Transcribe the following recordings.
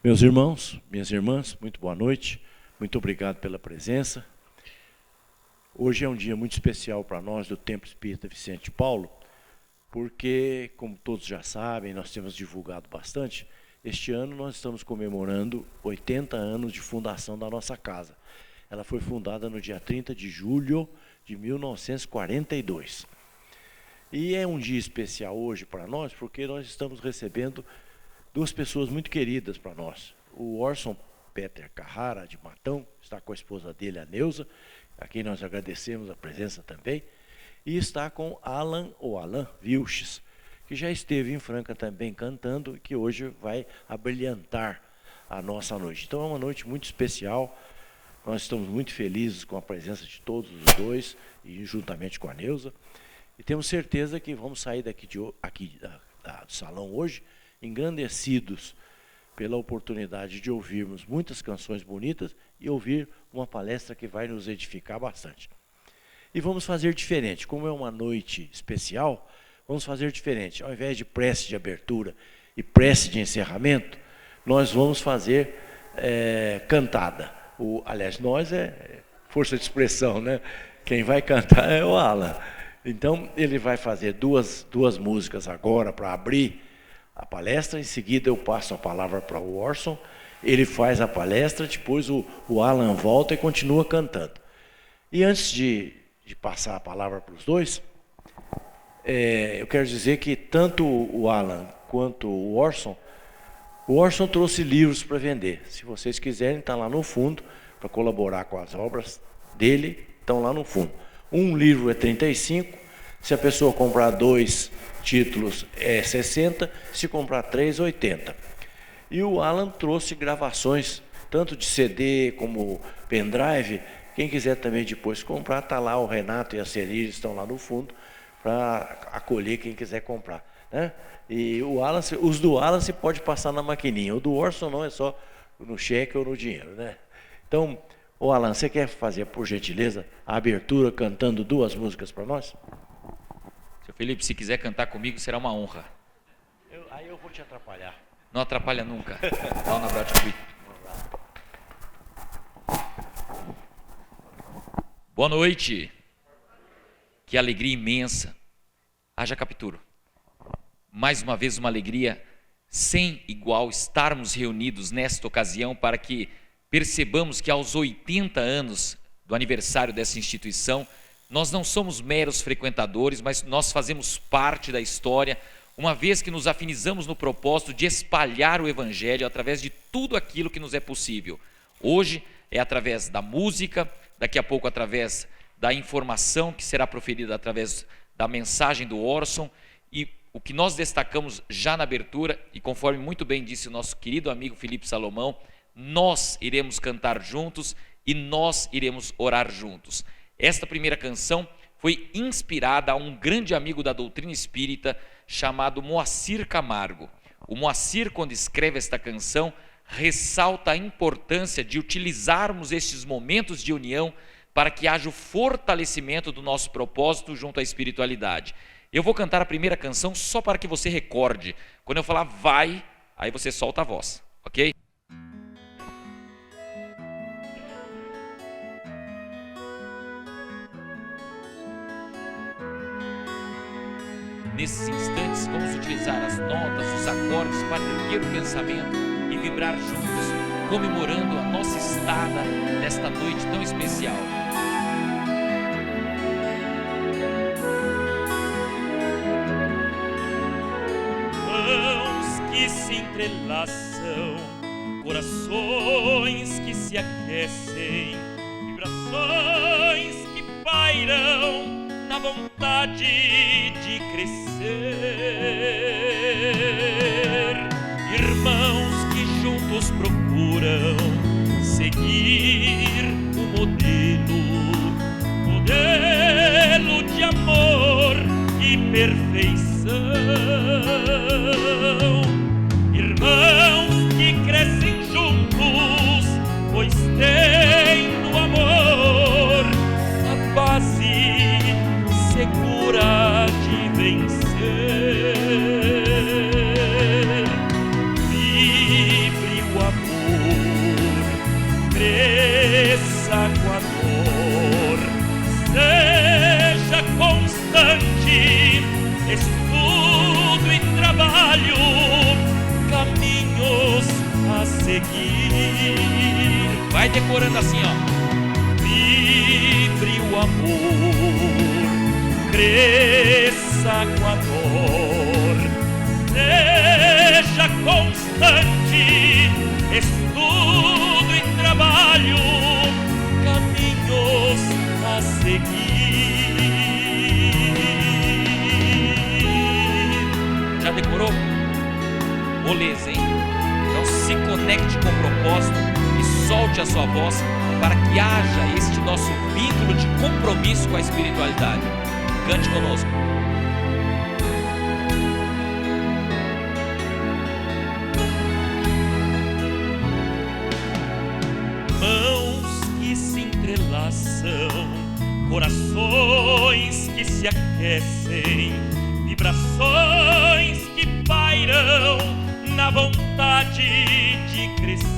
Meus irmãos, minhas irmãs, muito boa noite, muito obrigado pela presença. Hoje é um dia muito especial para nós do Templo Espírita Vicente Paulo, porque, como todos já sabem, nós temos divulgado bastante, este ano nós estamos comemorando 80 anos de fundação da nossa casa. Ela foi fundada no dia 30 de julho de 1942. E é um dia especial hoje para nós, porque nós estamos recebendo duas pessoas muito queridas para nós. O Orson Peter Carrara, de Matão, está com a esposa dele, a Neuza, a quem nós agradecemos a presença também, e está com Alan Vilches, que já esteve em Franca também cantando, e que hoje vai abrilhantar a nossa noite. Então é uma noite muito especial, nós estamos muito felizes com a presença de todos os dois, e juntamente com a Neuza, e temos certeza que vamos sair do salão hoje, engrandecidos pela oportunidade de ouvirmos muitas canções bonitas e ouvir uma palestra que vai nos edificar bastante. E vamos fazer diferente, como é uma noite especial, vamos fazer diferente. Ao invés de prece de abertura e prece de encerramento, nós vamos fazer cantada. Aliás, nós é força de expressão, né? Quem vai cantar é o Alan. Então, ele vai fazer duas músicas agora para abrir a palestra, em seguida eu passo a palavra para o Orson, ele faz a palestra, depois o Alan volta e continua cantando. E antes de passar a palavra para os dois, eu quero dizer que tanto o Alan quanto o Orson trouxe livros para vender. Se vocês quiserem, está lá no fundo, para colaborar com as obras dele, estão lá no fundo. Um livro é 35, se a pessoa comprar 2 títulos é 60, se comprar 3, 80. E o Alan trouxe gravações, tanto de CD como pendrive. Quem quiser também depois comprar, está lá, o Renato e a Celir estão lá no fundo, para acolher quem quiser comprar, né? E os do Alan se pode passar na maquininha, o do Orson não, é só no cheque ou no dinheiro, né? Então, o Alan, você quer fazer, por gentileza, a abertura cantando 2 músicas para nós? Seu Felipe, se quiser cantar comigo, será uma honra. Aí eu vou te atrapalhar. Não atrapalha nunca. Dá um abraço. Boa noite. Que alegria imensa. Haja captura. Mais uma vez uma alegria sem igual estarmos reunidos nesta ocasião para que percebamos que aos 80 anos do aniversário dessa instituição, nós não somos meros frequentadores, mas nós fazemos parte da história, uma vez que nos afinizamos no propósito de espalhar o Evangelho através de tudo aquilo que nos é possível. Hoje é através da música, daqui a pouco através da informação que será proferida através da mensagem do Orson, e o que nós destacamos já na abertura, e conforme muito bem disse o nosso querido amigo Felipe Salomão, nós iremos cantar juntos e nós iremos orar juntos. Esta primeira canção foi inspirada a um grande amigo da doutrina espírita chamado Moacir Camargo. O Moacir, quando escreve esta canção, ressalta a importância de utilizarmos estes momentos de união para que haja o fortalecimento do nosso propósito junto à espiritualidade. Eu vou cantar a primeira canção só para que você recorde. Quando eu falar vai, aí você solta a voz, ok? Nesses instantes, vamos utilizar as notas, os acordes para erguer o pensamento e vibrar juntos, comemorando a nossa estada nesta noite tão especial. Mãos que se entrelaçam, corações que se aquecem, vibrações que pairam na vontade de crescer. Irmãos que juntos procuram seguir o modelo de amor e perfeição. Irmãos que crescem juntos, pois têm no amor a base segura de vencer. Vibre o amor seguir. Vai decorando assim, ó. Vibre o amor, cresça com a dor, seja constante, estudo e trabalho, caminhos a seguir. Já decorou? Moleza, hein? Então se conecte com o propósito e solte a sua voz para que haja este nosso vínculo de compromisso com a espiritualidade. Cante conosco. Mãos que se entrelaçam, corações que se aquecem, vibrações que pairam na vontade de crescer.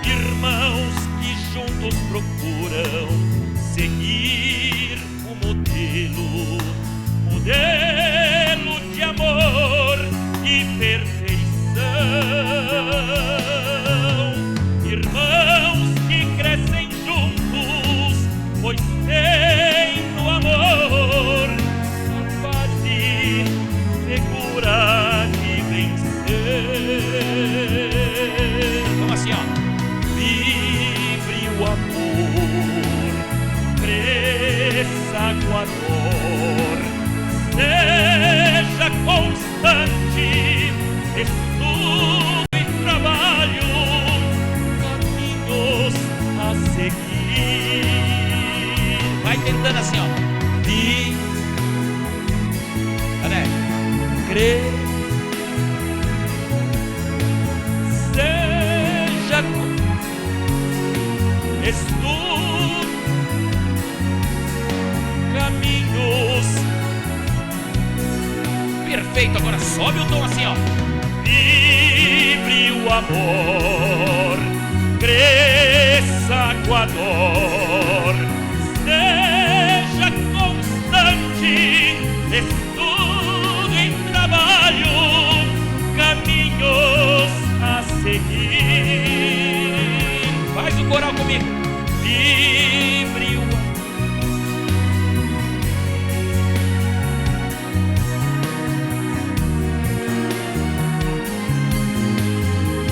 Irmãos que juntos procuram seguir o modelo de amor e perfeição. Irmãos que crescem juntos, pois têm no amor a base segura de vencer. Vamos assim, ó. Vibre o amor, cresça com a dor, seja constante, estudo e trabalho, caminhos a seguir. Vai tentando assim, ó. Cadê? Seja estudo, caminhos. Perfeito, agora sobe o tom assim, ó. Vibre o amor, cresça com a dor, seja constante, estudo e trabalho, caminhos a seguir. Faz o coral comigo. Vibre o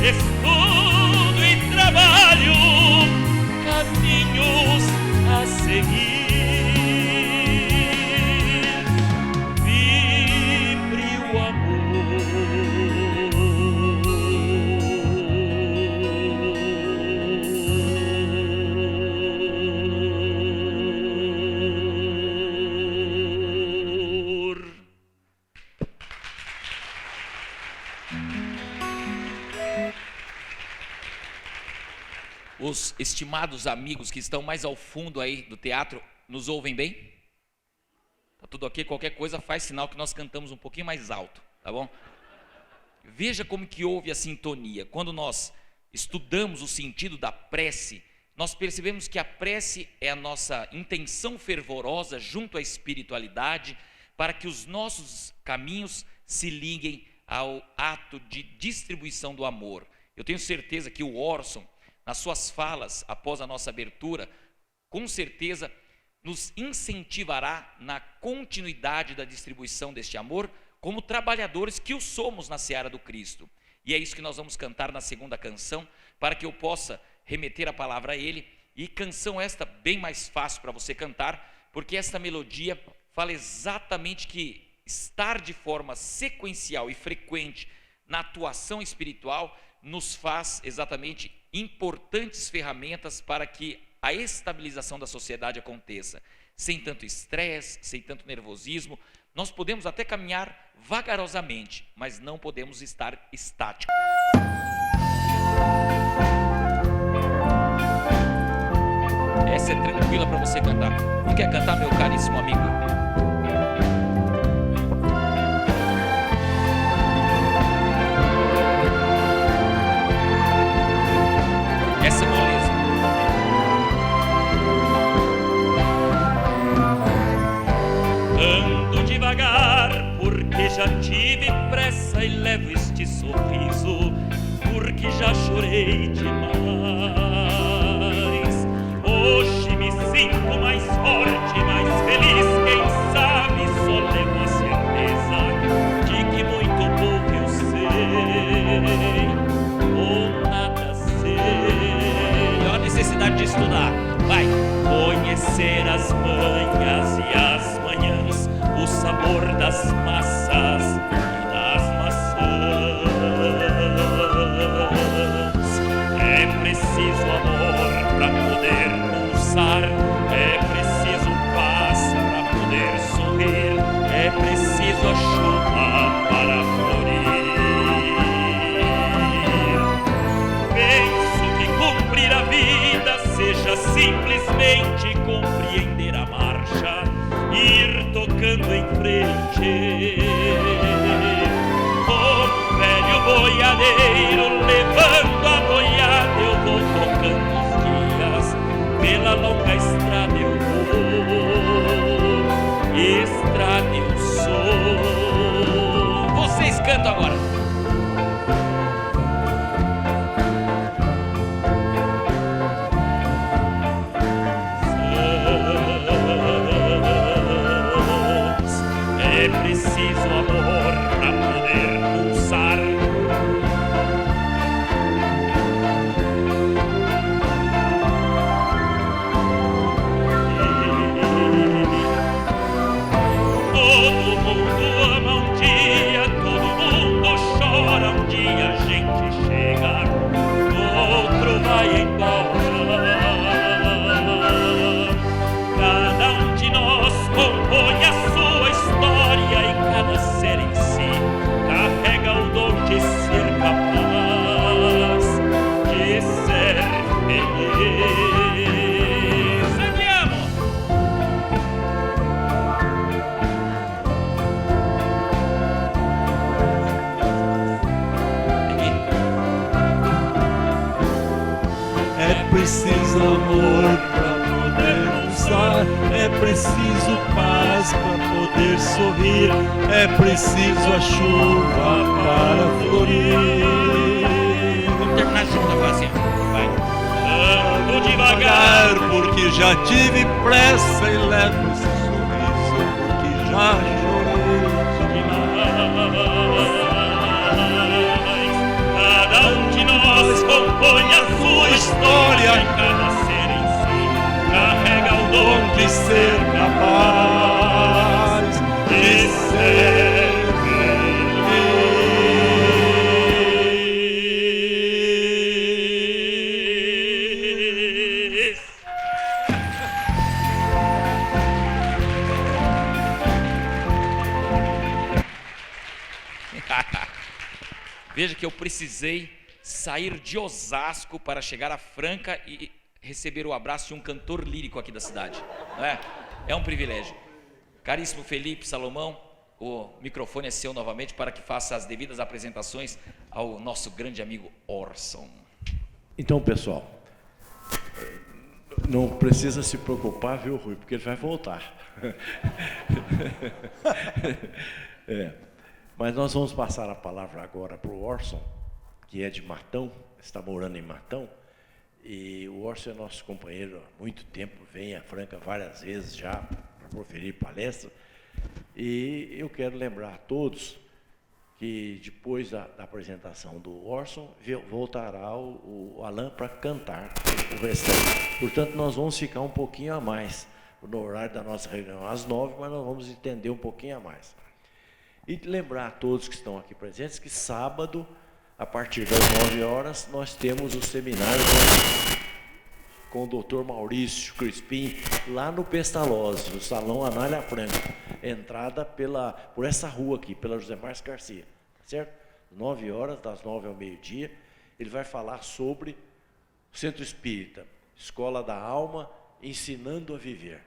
estudo e trabalho, caminhos a seguir. Vibre o amor. Os estimados amigos que estão mais ao fundo aí do teatro, nos ouvem bem? Tá tudo ok? Qualquer coisa faz sinal que nós cantamos um pouquinho mais alto, tá bom? Veja como que houve a sintonia. Quando nós estudamos o sentido da prece, nós percebemos que a prece é a nossa intenção fervorosa junto à espiritualidade para que os nossos caminhos se liguem ao ato de distribuição do amor. Eu tenho certeza que o Orson, nas suas falas após a nossa abertura, com certeza nos incentivará na continuidade da distribuição deste amor como trabalhadores que o somos na seara do Cristo. E é isso que nós vamos cantar na segunda canção, para que eu possa remeter a palavra a ele. E canção esta bem mais fácil para você cantar, porque esta melodia fala exatamente que estar de forma sequencial e frequente na atuação espiritual nos faz exatamente importantes ferramentas para que a estabilização da sociedade aconteça, sem tanto estresse, sem tanto nervosismo. Nós podemos até caminhar vagarosamente, mas não podemos estar estáticos. Essa é tranquila para você cantar. Não quer cantar, meu caríssimo amigo? Essa moleza. Ando devagar porque já tive tive pressa e levo este sorriso, porque já chorei demais. Hoje me sinto mais forte, mais feliz, quem sabe só levo a certeza de que muito pouco eu sei, ou nada sei. Olha a necessidade de estudar. Vai. Conhecer as manhas e as manhãs, o sabor das massas e das maçãs. É preciso amor para poder pulsar, é preciso paz para poder sorrir, é preciso a chuva para florir. Penso que cumprir a vida seja simplesmente compreender a marcha, ir tocando em frente. Como velho boiadeiro levando a boiada, eu vou tocando os dias, pela longa estrada eu vou, estrada eu sou. Vocês cantam agora. É preciso amor para poder pulsar. Todo mundo ama um dia, todo mundo chora um dia, a gente chega, outro vai embora. Cada um de nós compõe a sua história e cada ser em si carrega o dom de ser capaz de ser feliz. Andiamo! É preciso amor para poder pulsar, é preciso paz para poder sorrir, é preciso a chuva para florir. Vamos terminar junto agora assim, ó. Vai. Ando devagar, Devagar, porque já tive pressa e levo esse sorriso, porque já chorei demais. Cada um de nós compõe a sua história e cada ser em si carrega o dom de ser capaz de ser feliz. Veja que eu precisei sair de Osasco para chegar a Franca e receber o abraço de um cantor lírico aqui da cidade. Não é? É um privilégio. Caríssimo Felipe Salomão, o microfone é seu novamente para que faça as devidas apresentações ao nosso grande amigo Orson. Então, pessoal, não precisa se preocupar, viu, Rui, porque ele vai voltar. Mas nós vamos passar a palavra agora para o Orson, que é de Matão, está morando em Matão, e o Orson é nosso companheiro há muito tempo, vem a Franca várias vezes já para proferir palestra, e eu quero lembrar a todos que depois da apresentação do Orson, voltará o Alain para cantar o restante. Portanto, nós vamos ficar um pouquinho a mais no horário da nossa reunião às 9, mas nós vamos entender um pouquinho a mais. E lembrar a todos que estão aqui presentes que sábado, a partir das 9 horas, nós temos o seminário com o Dr. Maurício Crispim, lá no Pestalozzi, no Salão Anália Franca. Entrada por essa rua aqui, pela José Márcio Garcia, tá certo? 9 horas, das 9 ao meio-dia, ele vai falar sobre o Centro Espírita, Escola da Alma, ensinando a viver.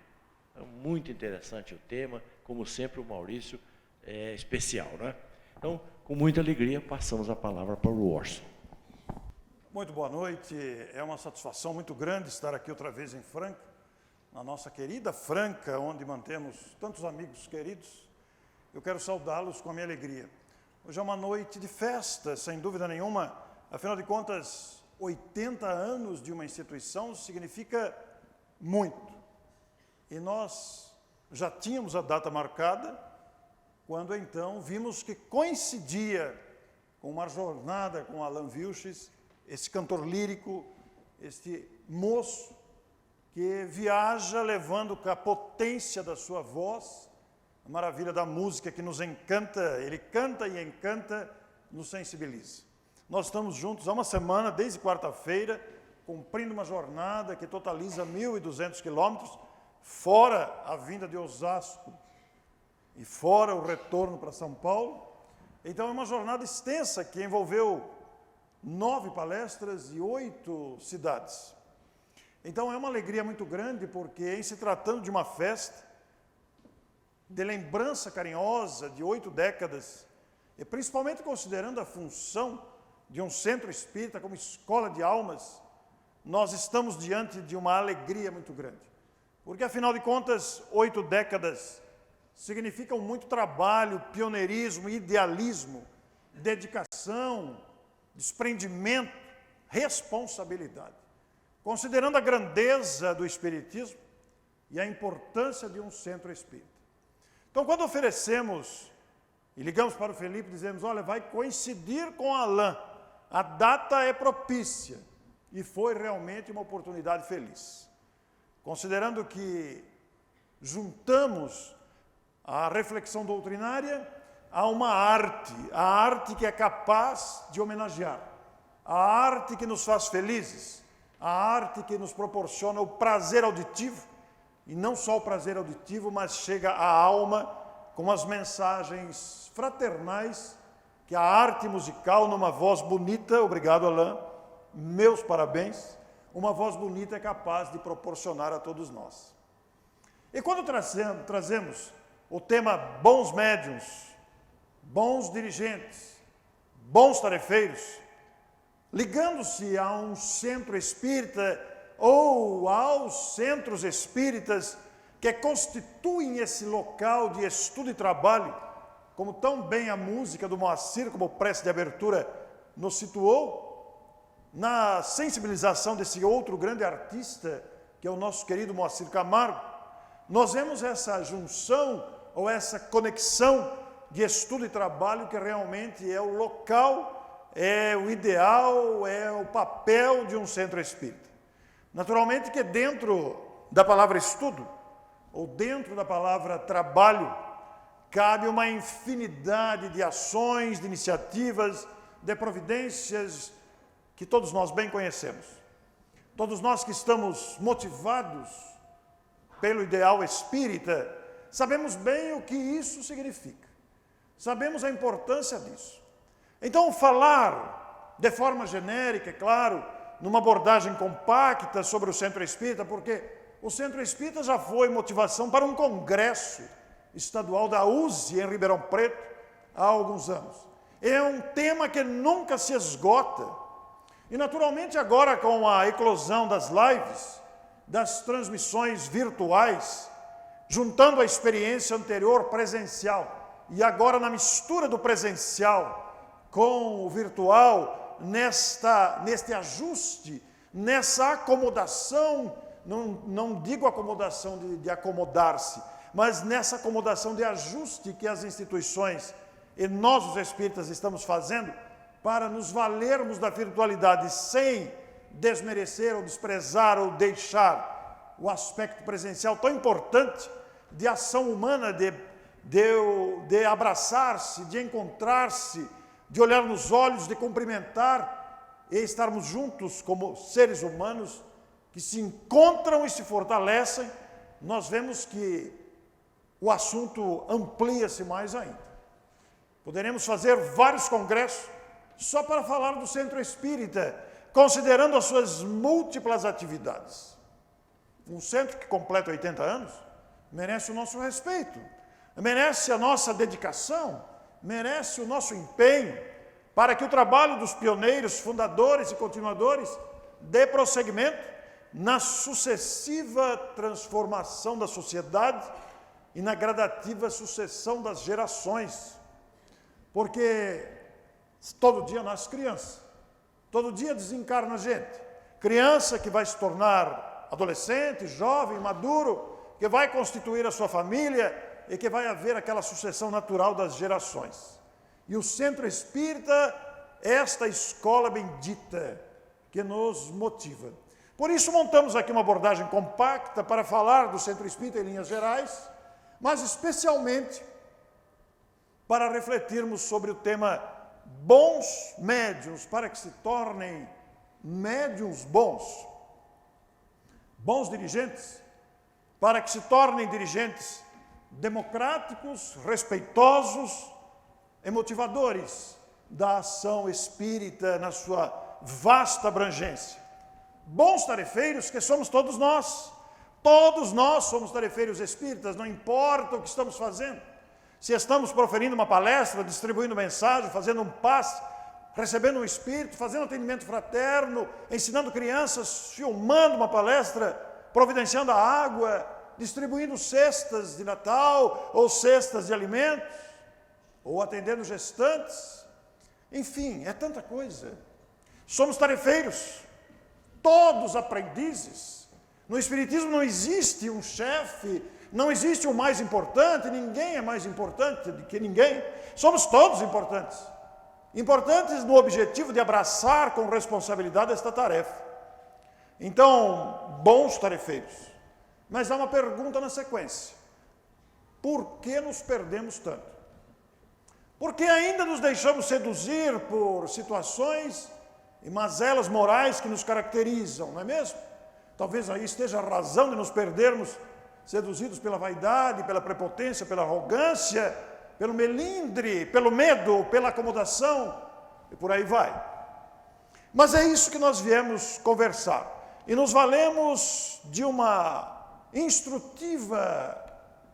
É muito interessante o tema, como sempre o Maurício é especial, né? Então, com muita alegria, passamos a palavra para o Orson. Muito boa noite, é uma satisfação muito grande estar aqui outra vez em Franca, na nossa querida Franca, onde mantemos tantos amigos queridos. Eu quero saudá-los com a minha alegria. Hoje é uma noite de festa, sem dúvida nenhuma. Afinal de contas, 80 anos de uma instituição significa muito. E nós já tínhamos a data marcada, quando então vimos que coincidia com uma jornada com Alan Vilches, esse cantor lírico, este moço que viaja levando com a potência da sua voz, a maravilha da música que nos encanta, ele canta e encanta, nos sensibiliza. Nós estamos juntos há uma semana, desde quarta-feira, cumprindo uma jornada que totaliza 1.200 quilômetros, fora a vinda de Osasco e fora o retorno para São Paulo. Então é uma jornada extensa que envolveu 9 palestras e 8 cidades. Então é uma alegria muito grande, porque em se tratando de uma festa, de lembrança carinhosa de 8 décadas, e principalmente considerando a função de um centro espírita como escola de almas, nós estamos diante de uma alegria muito grande. Porque, afinal de contas, 8 décadas significam muito trabalho, pioneirismo, idealismo, dedicação, desprendimento, responsabilidade. Considerando a grandeza do Espiritismo e a importância de um centro espírita. Então, quando oferecemos e ligamos para o Felipe, dizemos, olha, vai coincidir com Alain, a data é propícia, e foi realmente uma oportunidade feliz. Considerando que juntamos a reflexão doutrinária a uma arte, a arte que é capaz de homenagear, a arte que nos faz felizes, a arte que nos proporciona o prazer auditivo, e não só o prazer auditivo, mas chega à alma com as mensagens fraternais que a arte musical, numa voz bonita, obrigado Alain, meus parabéns, uma voz bonita é capaz de proporcionar a todos nós. E quando trazemos o tema bons médiuns, bons dirigentes, bons tarefeiros, ligando-se a um centro espírita ou aos centros espíritas que constituem esse local de estudo e trabalho, como tão bem a música do Moacir, como prece de abertura, nos situou, na sensibilização desse outro grande artista, que é o nosso querido Moacir Camargo, nós vemos essa junção ou essa conexão de estudo e trabalho que realmente é o local, é o ideal, é o papel de um centro espírita. Naturalmente que dentro da palavra estudo, ou dentro da palavra trabalho, cabe uma infinidade de ações, de iniciativas, de providências que todos nós bem conhecemos. Todos nós que estamos motivados pelo ideal espírita, sabemos bem o que isso significa. Sabemos a importância disso. Então, falar de forma genérica, é claro, numa abordagem compacta sobre o Centro Espírita, porque o Centro Espírita já foi motivação para um congresso estadual da USE em Ribeirão Preto há alguns anos. É um tema que nunca se esgota. E naturalmente agora com a eclosão das lives, das transmissões virtuais, juntando a experiência anterior presencial e agora na mistura do presencial com o virtual, neste ajuste, nessa acomodação, não digo acomodação de acomodar-se, mas nessa acomodação de ajuste que as instituições e nós os espíritas estamos fazendo para nos valermos da virtualidade sem desmerecer ou desprezar ou deixar o aspecto presencial tão importante de ação humana, de abraçar-se, de encontrar-se, de olhar nos olhos, de cumprimentar e estarmos juntos como seres humanos que se encontram e se fortalecem, nós vemos que o assunto amplia-se mais ainda. Poderemos fazer vários congressos só para falar do Centro Espírita, considerando as suas múltiplas atividades. Um centro que completa 80 anos merece o nosso respeito, merece a nossa dedicação, merece o nosso empenho para que o trabalho dos pioneiros, fundadores e continuadores dê prosseguimento na sucessiva transformação da sociedade e na gradativa sucessão das gerações. porque todo dia nasce criança, todo dia desencarna gente. Criança que vai se tornar adolescente, jovem, maduro, que vai constituir a sua família e que vai haver aquela sucessão natural das gerações. E o Centro Espírita é esta escola bendita que nos motiva. Por isso montamos aqui uma abordagem compacta para falar do Centro Espírita em linhas gerais, mas especialmente para refletirmos sobre o tema bons médiuns, para que se tornem médiuns bons, bons dirigentes, para que se tornem dirigentes democráticos, respeitosos e motivadores da ação espírita na sua vasta abrangência. Bons tarefeiros que somos todos nós somos tarefeiros espíritas, não importa o que estamos fazendo. Se estamos proferindo uma palestra, distribuindo mensagem, fazendo um passe, recebendo um espírito, fazendo atendimento fraterno, ensinando crianças, filmando uma palestra, providenciando a água, distribuindo cestas de Natal ou cestas de alimentos, ou atendendo gestantes, enfim, é tanta coisa. Somos tarefeiros, todos aprendizes. No Espiritismo não existe um chefe, não existe o mais importante, ninguém é mais importante do que ninguém. Somos todos importantes. Importantes no objetivo de abraçar com responsabilidade esta tarefa. Então, bons tarefeiros. Mas há uma pergunta na sequência. Por que nos perdemos tanto? Por que ainda nos deixamos seduzir por situações e mazelas morais que nos caracterizam, não é mesmo? Talvez aí esteja a razão de nos perdermos seduzidos pela vaidade, pela prepotência, pela arrogância, pelo melindre, pelo medo, pela acomodação, e por aí vai. Mas é isso que nós viemos conversar. E nos valemos de uma instrutiva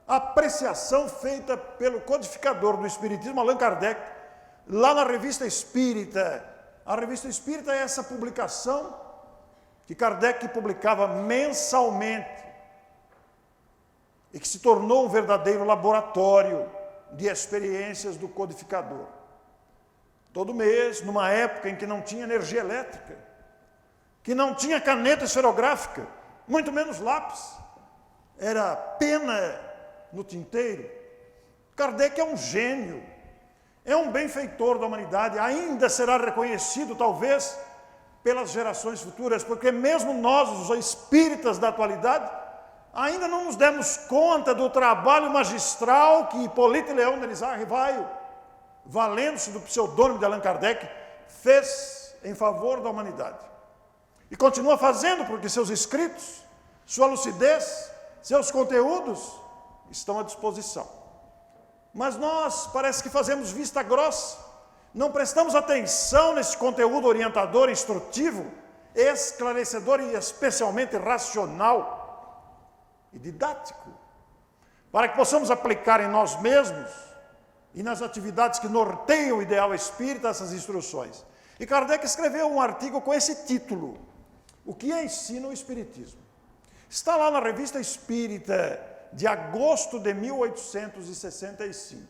apreciação feita pelo codificador do Espiritismo, Allan Kardec, lá na Revista Espírita. A Revista Espírita é essa publicação que Kardec publicava mensalmente e que se tornou um verdadeiro laboratório de experiências do codificador. Todo mês, numa época em que não tinha energia elétrica, que não tinha caneta esferográfica, muito menos lápis, era pena no tinteiro. Kardec é um gênio, é um benfeitor da humanidade, ainda será reconhecido, talvez, pelas gerações futuras, porque mesmo nós, os espíritas da atualidade, ainda não nos demos conta do trabalho magistral que Hipólito Leão Denis Arrivaio, valendo-se do pseudônimo de Allan Kardec, fez em favor da humanidade. E continua fazendo, porque seus escritos, sua lucidez, seus conteúdos estão à disposição. Mas nós parece que fazemos vista grossa, não prestamos atenção nesse conteúdo orientador, instrutivo, esclarecedor e especialmente racional e didático, para que possamos aplicar em nós mesmos e nas atividades que norteiam o ideal espírita essas instruções. E Kardec escreveu um artigo com esse título: O que ensina o Espiritismo? Está lá na Revista Espírita de agosto de 1865.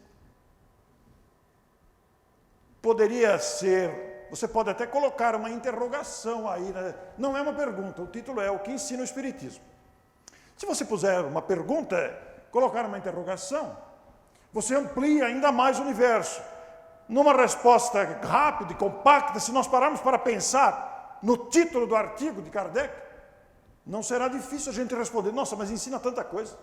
Poderia ser, você pode até colocar uma interrogação aí, né? Não é uma pergunta, o título é O que ensina o Espiritismo? Se você puser uma pergunta, colocar uma interrogação, você amplia ainda mais o universo. Numa resposta rápida e compacta, se nós pararmos para pensar no título do artigo de Kardec, não será difícil a gente responder: nossa, mas ensina tanta coisa.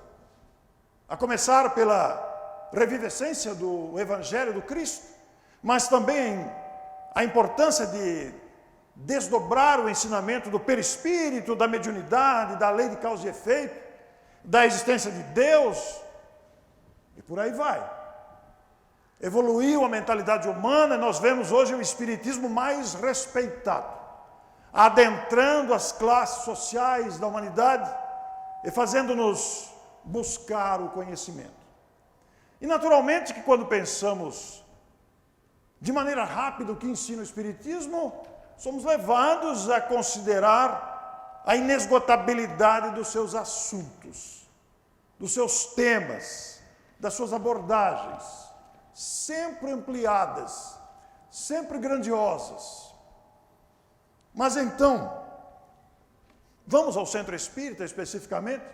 A começar pela revivescência do Evangelho do Cristo, mas também a importância de desdobrar o ensinamento do perispírito, da mediunidade, da lei de causa e efeito, da existência de Deus, e por aí vai. Evoluiu a mentalidade humana, nós vemos hoje o espiritismo mais respeitado, adentrando as classes sociais da humanidade e fazendo-nos buscar o conhecimento. E naturalmente que quando pensamos de maneira rápida o que ensina o Espiritismo, somos levados a considerar a inesgotabilidade dos seus assuntos, dos seus temas, das suas abordagens. sempre ampliadas, sempre grandiosas. Mas então, vamos ao Centro Espírita especificamente,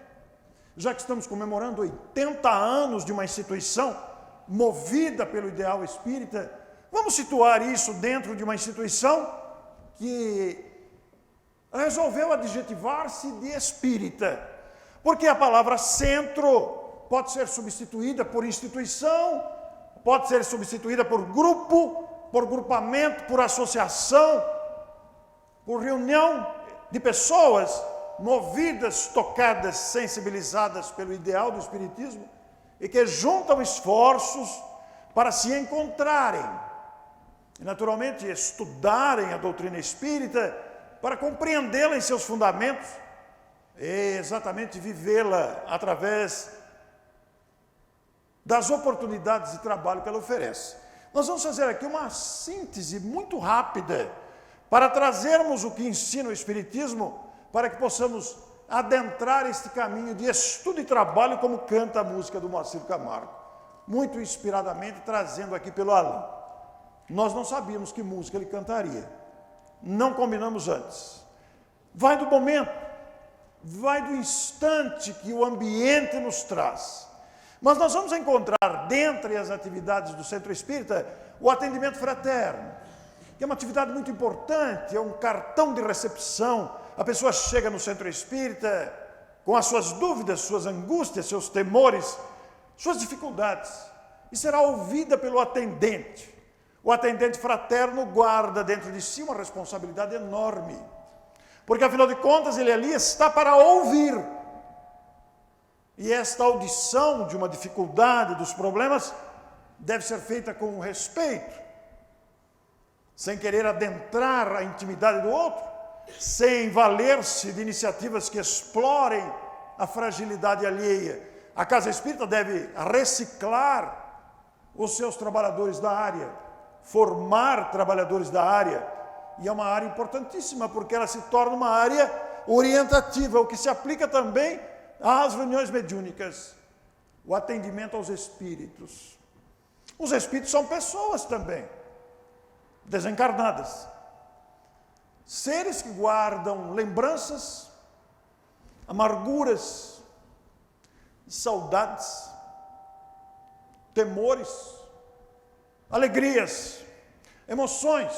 já que estamos comemorando 80 anos de uma instituição movida pelo ideal espírita, vamos situar isso dentro de uma instituição que resolveu adjetivar-se de espírita, porque a palavra centro pode ser substituída por instituição, pode ser substituída por grupo, por grupamento, por associação, por reunião de pessoas movidas, tocadas, sensibilizadas pelo ideal do Espiritismo e que juntam esforços para se encontrarem e, naturalmente, estudarem a doutrina espírita para compreendê-la em seus fundamentos e exatamente vivê-la através das oportunidades de trabalho que ela oferece. Nós vamos fazer aqui uma síntese muito rápida para trazermos o que ensina o Espiritismo, para que possamos adentrar este caminho de estudo e trabalho, como canta a música do Moacir Camargo, muito inspiradamente trazendo aqui pelo Alain. Nós não sabíamos que música ele cantaria, não combinamos antes. Vai do momento, vai do instante que o ambiente nos traz. Mas nós vamos encontrar, dentre as atividades do Centro Espírita, o atendimento fraterno, que é uma atividade muito importante, é um cartão de recepção. A pessoa chega no Centro Espírita com as suas dúvidas, suas angústias, seus temores, suas dificuldades, e será ouvida pelo atendente. O atendente fraterno guarda dentro de si uma responsabilidade enorme, porque, afinal de contas, ele ali está para ouvir. E esta audição de uma dificuldade, dos problemas, deve ser feita com respeito, sem querer adentrar a intimidade do outro, sem valer-se de iniciativas que explorem a fragilidade alheia. A Casa Espírita deve reciclar os seus trabalhadores da área, formar trabalhadores da área, e é uma área importantíssima, porque ela se torna uma área orientativa, o que se aplica também às reuniões mediúnicas, o atendimento aos espíritos. Os espíritos são pessoas também, desencarnadas, seres que guardam lembranças, amarguras, saudades, temores, alegrias, emoções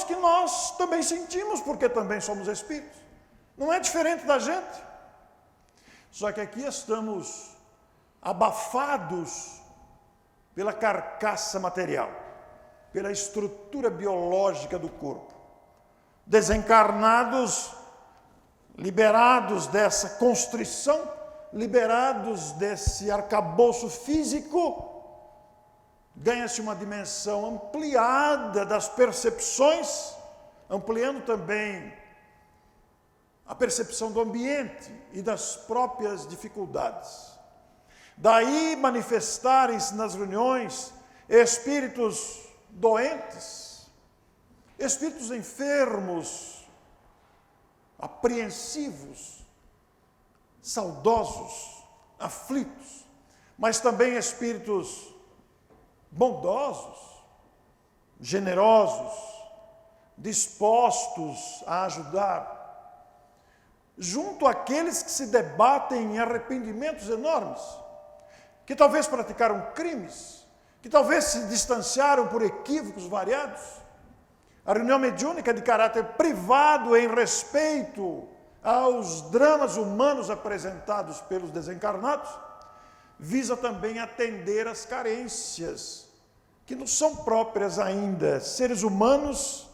que nós também sentimos, porque também somos espíritos. Não é diferente da gente. Só que aqui estamos abafados pela carcaça material, pela estrutura biológica do corpo. Desencarnados, liberados dessa constrição, liberados desse arcabouço físico, ganha-se uma dimensão ampliada das percepções, ampliando também a percepção do ambiente e das próprias dificuldades. Daí manifestarem-se nas reuniões espíritos doentes, espíritos enfermos, apreensivos, saudosos, aflitos, mas também espíritos bondosos, generosos, dispostos a ajudar, junto àqueles que se debatem em arrependimentos enormes, que talvez praticaram crimes, que talvez se distanciaram por equívocos variados. A reunião mediúnica de caráter privado em respeito aos dramas humanos apresentados pelos desencarnados, visa também atender às carências que não são próprias ainda, seres humanos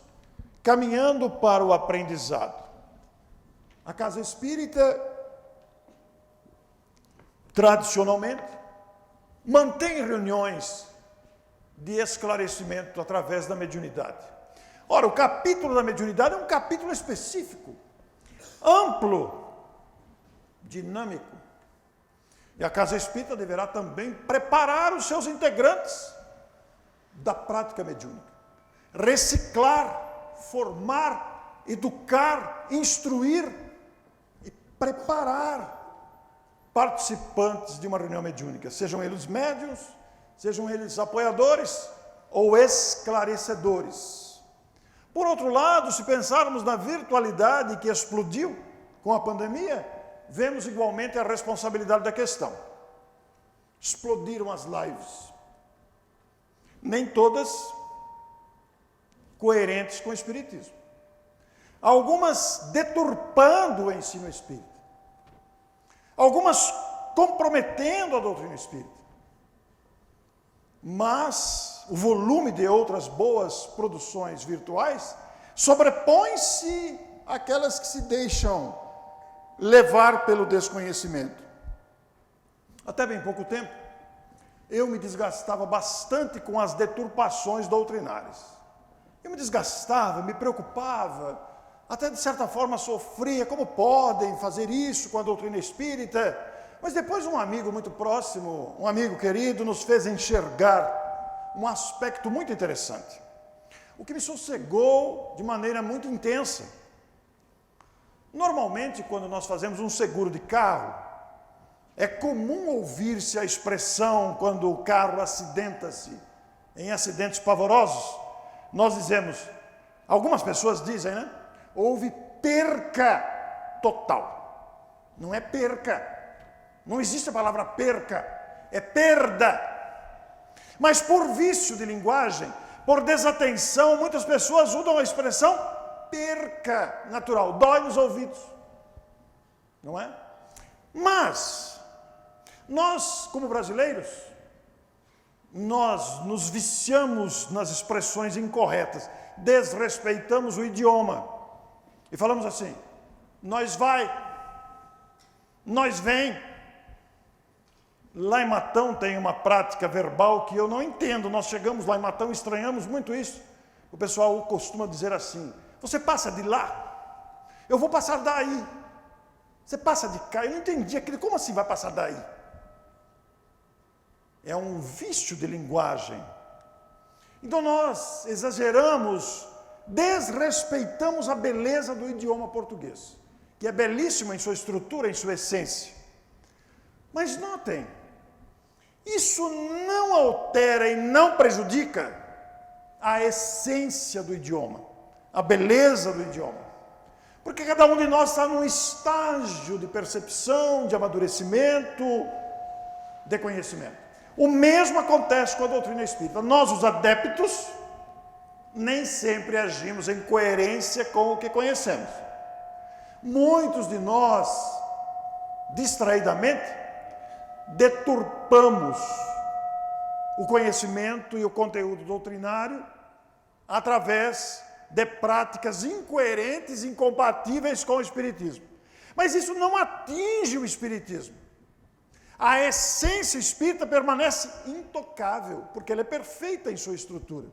caminhando para o aprendizado. A Casa Espírita, tradicionalmente, mantém reuniões de esclarecimento através da mediunidade. Ora, o capítulo da mediunidade é um capítulo específico, amplo, dinâmico. E a Casa Espírita deverá também preparar os seus integrantes da prática mediúnica, reciclar, formar, educar, instruir e preparar participantes de uma reunião mediúnica, sejam eles médiuns, sejam eles apoiadores ou esclarecedores. Por outro lado, se pensarmos na virtualidade que explodiu com a pandemia, vemos igualmente a responsabilidade da questão. Explodiram as lives. Nem todas coerentes com o Espiritismo. Algumas deturpando o ensino espírita. Algumas comprometendo a doutrina espírita. Mas o volume de outras boas produções virtuais sobrepõe-se àquelas que se deixam levar pelo desconhecimento. Até bem pouco tempo, eu me desgastava bastante com as deturpações doutrinárias. Eu me desgastava, me preocupava, até de certa forma sofria, como podem fazer isso com a doutrina espírita? Mas depois um amigo muito próximo, um amigo querido, nos fez enxergar um aspecto muito interessante. O que me sossegou de maneira muito intensa. Normalmente, quando nós fazemos um seguro de carro, é comum ouvir-se a expressão, quando o carro acidenta-se, em acidentes pavorosos, nós dizemos, algumas pessoas dizem, né? Houve perca total. Não é perca. Não existe a palavra perca. É perda. Mas por vício de linguagem, por desatenção, muitas pessoas usam a expressão perca natural. Dói nos ouvidos. Não é? Mas nós, como brasileiros, nós nos viciamos nas expressões incorretas, desrespeitamos o idioma e falamos assim, nós vai, nós vem. Lá em Matão tem uma prática verbal que eu não entendo, nós chegamos lá em Matão e estranhamos muito isso. O pessoal costuma dizer assim, você passa de lá, eu vou passar daí. Você passa de cá, eu não entendi aquilo, como assim vai passar daí? É um vício de linguagem. Então nós exageramos, desrespeitamos a beleza do idioma português, que é belíssimo em sua estrutura, em sua essência. Mas notem, isso não altera e não prejudica a essência do idioma, a beleza do idioma. Porque cada um de nós está num estágio de percepção, de amadurecimento, de conhecimento. O mesmo acontece com a doutrina espírita. Nós, os adeptos, nem sempre agimos em coerência com o que conhecemos. Muitos de nós, distraidamente, deturpamos o conhecimento e o conteúdo doutrinário através de práticas incoerentes, incompatíveis com o Espiritismo. Mas isso não atinge o Espiritismo. A essência espírita permanece intocável, porque ela é perfeita em sua estrutura.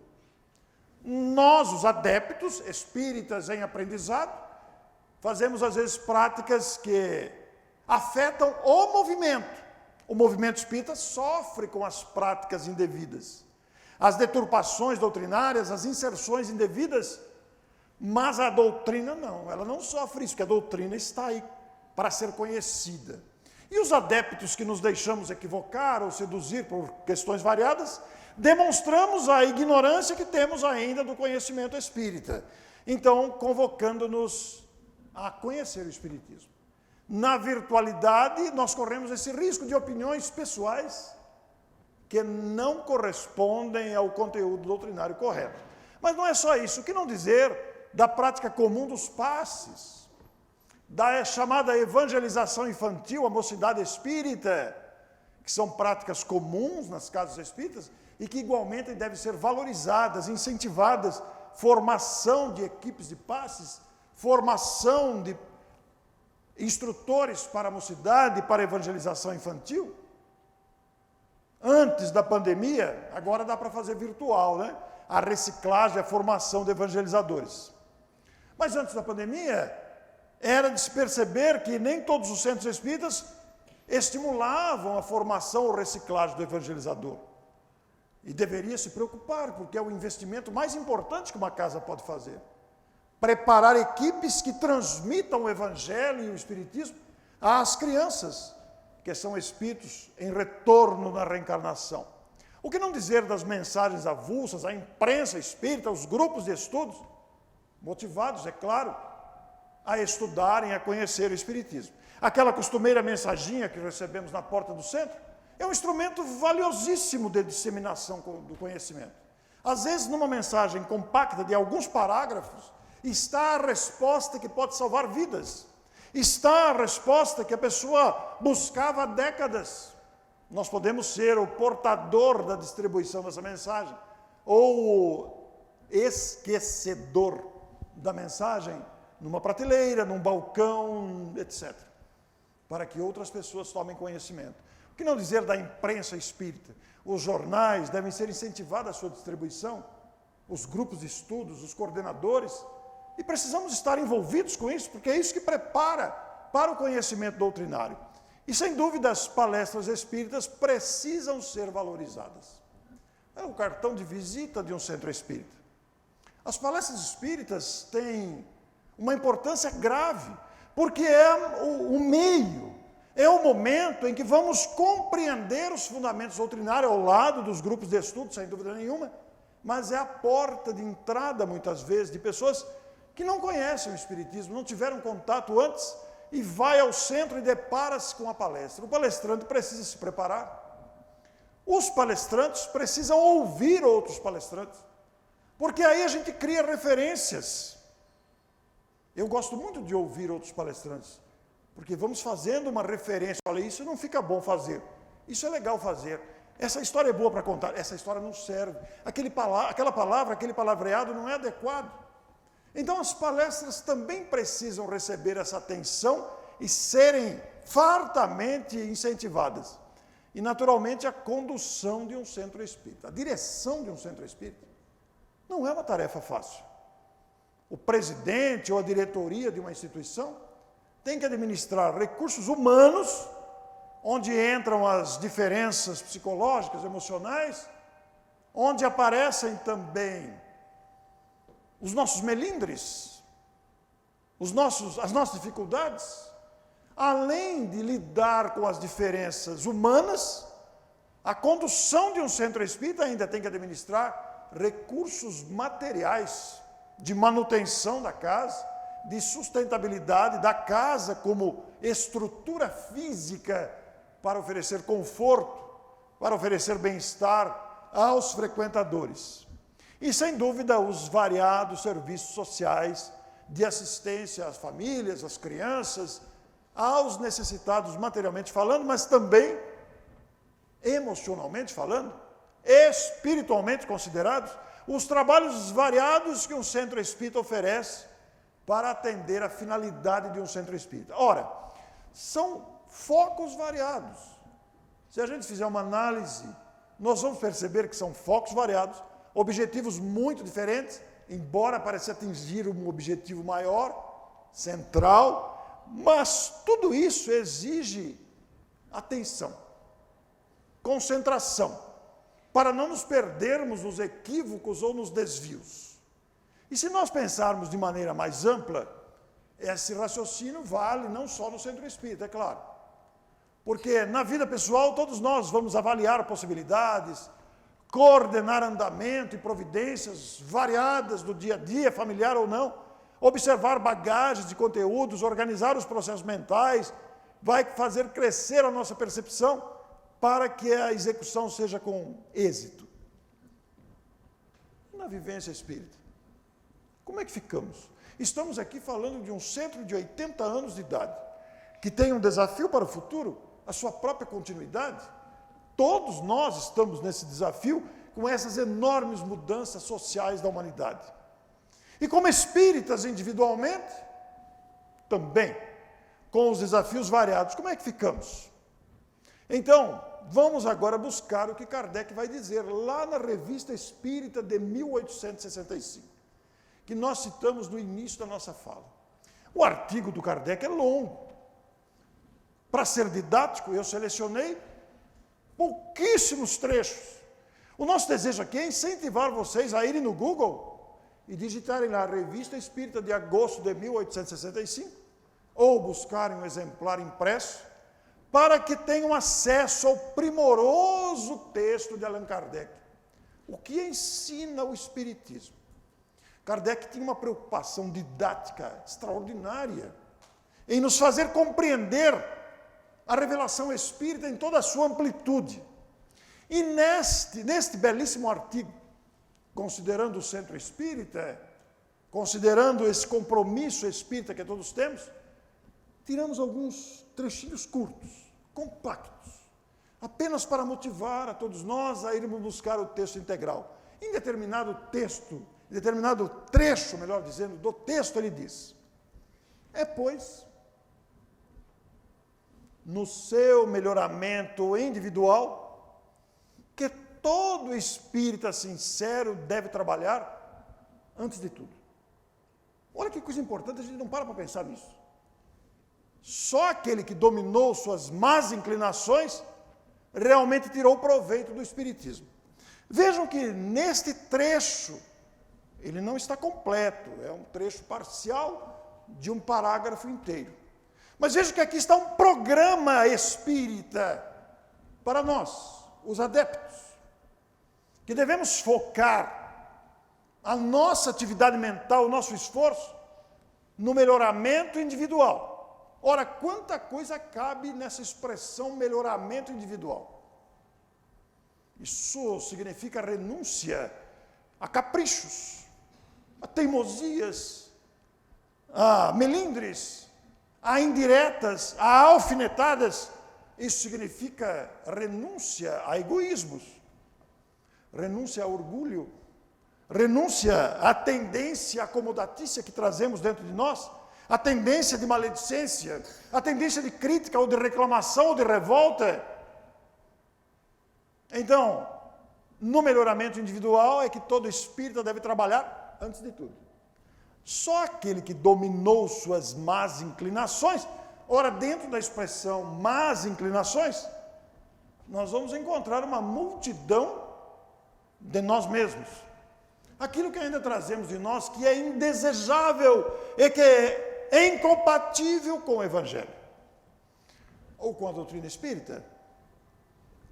Nós, os adeptos, espíritas em aprendizado, fazemos às vezes práticas que afetam o movimento. O movimento espírita sofre com as práticas indevidas, as deturpações doutrinárias, as inserções indevidas, mas a doutrina não, ela não sofre isso, porque a doutrina está aí para ser conhecida. E os adeptos que nos deixamos equivocar ou seduzir por questões variadas, demonstramos a ignorância que temos ainda do conhecimento espírita. Então, convocando-nos a conhecer o Espiritismo. Na virtualidade, nós corremos esse risco de opiniões pessoais que não correspondem ao conteúdo doutrinário correto. Mas não é só isso. O que não dizer da prática comum dos passes, da chamada evangelização infantil, a mocidade espírita, que são práticas comuns nas casas espíritas e que igualmente devem ser valorizadas, incentivadas, formação de equipes de passes, formação de instrutores para a mocidade, para a evangelização infantil. Antes da pandemia, agora dá para fazer virtual, né? A reciclagem, a formação de evangelizadores. Mas antes da pandemia, era de se perceber que nem todos os centros espíritas estimulavam a formação ou reciclagem do evangelizador. E deveria se preocupar, porque é o investimento mais importante que uma casa pode fazer. Preparar equipes que transmitam o Evangelho e o Espiritismo às crianças, que são espíritos em retorno na reencarnação. O que não dizer das mensagens avulsas, a imprensa espírita, os grupos de estudos, motivados, é claro, a estudarem, a conhecer o Espiritismo. Aquela costumeira mensaginha que recebemos na porta do centro é um instrumento valiosíssimo de disseminação do conhecimento. Às vezes, numa mensagem compacta de alguns parágrafos, está a resposta que pode salvar vidas. Está a resposta que a pessoa buscava há décadas. Nós podemos ser o portador da distribuição dessa mensagem, ou o esquecedor da mensagem numa prateleira, num balcão, etc., para que outras pessoas tomem conhecimento. O que não dizer da imprensa espírita? Os jornais devem ser incentivados a sua distribuição, os grupos de estudos, os coordenadores, e precisamos estar envolvidos com isso, porque é isso que prepara para o conhecimento doutrinário. E, sem dúvida, as palestras espíritas precisam ser valorizadas. É o cartão de visita de um centro espírita. As palestras espíritas têm uma importância grave, porque é o meio, é o momento em que vamos compreender os fundamentos doutrinários ao lado dos grupos de estudo, sem dúvida nenhuma, mas é a porta de entrada, muitas vezes, de pessoas que não conhecem o Espiritismo, não tiveram contato antes, e vai ao centro e depara-se com a palestra. O palestrante precisa se preparar. Os palestrantes precisam ouvir outros palestrantes, porque aí a gente cria referências. Eu gosto muito de ouvir outros palestrantes, porque vamos fazendo uma referência. Olha, isso não fica bom fazer, isso é legal fazer, essa história é boa para contar, essa história não serve, aquela palavra, aquele palavreado não é adequado. Então as palestras também precisam receber essa atenção e serem fartamente incentivadas. E, naturalmente, a condução de um centro espírita, a direção de um centro espírita, não é uma tarefa fácil. O presidente ou a diretoria de uma instituição tem que administrar recursos humanos, onde entram as diferenças psicológicas, emocionais, onde aparecem também os nossos melindres, as nossas dificuldades. Além de lidar com as diferenças humanas, a condução de um centro espírita ainda tem que administrar recursos materiais de manutenção da casa, de sustentabilidade da casa como estrutura física para oferecer conforto, para oferecer bem-estar aos frequentadores. E, sem dúvida, os variados serviços sociais de assistência às famílias, às crianças, aos necessitados materialmente falando, mas também emocionalmente falando, espiritualmente considerados, os trabalhos variados que um centro espírita oferece para atender a finalidade de um centro espírita. Ora, são focos variados. Se a gente fizer uma análise, nós vamos perceber que são focos variados, objetivos muito diferentes, embora pareça atingir um objetivo maior, central, mas tudo isso exige atenção, concentração, para não nos perdermos nos equívocos ou nos desvios. E se nós pensarmos de maneira mais ampla, esse raciocínio vale não só no centro espírita, é claro. Porque na vida pessoal todos nós vamos avaliar possibilidades, coordenar andamento e providências variadas do dia a dia, familiar ou não, observar bagagens de conteúdos, organizar os processos mentais, vai fazer crescer a nossa percepção para que a execução seja com êxito. Na vivência espírita, como é que ficamos? Estamos aqui falando de um centro de 80 anos de idade, que tem um desafio para o futuro, a sua própria continuidade. Todos nós estamos nesse desafio com essas enormes mudanças sociais da humanidade. E como espíritas individualmente, também, com os desafios variados, como é que ficamos? Então, vamos agora buscar o que Kardec vai dizer lá na Revista Espírita de 1865, que nós citamos no início da nossa fala. O artigo do Kardec é longo. Para ser didático, eu selecionei pouquíssimos trechos. O nosso desejo aqui é incentivar vocês a irem no Google e digitarem lá a Revista Espírita de agosto de 1865, ou buscarem um exemplar impresso, para que tenham acesso ao primoroso texto de Allan Kardec. O que ensina o Espiritismo? Kardec tinha uma preocupação didática extraordinária em nos fazer compreender a revelação espírita em toda a sua amplitude. E neste belíssimo artigo, considerando o centro espírita, considerando esse compromisso espírita que todos temos, tiramos alguns trechinhos curtos, compactos, apenas para motivar a todos nós a irmos buscar o texto integral. Em determinado texto, em determinado trecho, melhor dizendo, do texto, ele diz: pois, no seu melhoramento individual, que todo espírita sincero deve trabalhar antes de tudo. Olha que coisa importante, a gente não para pensar nisso. Só aquele que dominou suas más inclinações realmente tirou proveito do Espiritismo. Vejam que neste trecho, ele não está completo, é um trecho parcial de um parágrafo inteiro. Mas vejam que aqui está um programa espírita para nós, os adeptos, que devemos focar a nossa atividade mental, o nosso esforço, no melhoramento individual. Ora, quanta coisa cabe nessa expressão melhoramento individual? Isso significa renúncia a caprichos, a teimosias, a melindres, a indiretas, a alfinetadas. Isso significa renúncia a egoísmos, renúncia a orgulho, renúncia à tendência acomodatícia que trazemos dentro de nós, a tendência de maledicência, a tendência de crítica ou de reclamação ou de revolta. Então, no melhoramento individual é que todo espírita deve trabalhar antes de tudo. Só aquele que dominou suas más inclinações, ora, dentro da expressão más inclinações, nós vamos encontrar uma multidão de nós mesmos. Aquilo que ainda trazemos de nós que é indesejável e que é incompatível com o Evangelho ou com a doutrina espírita.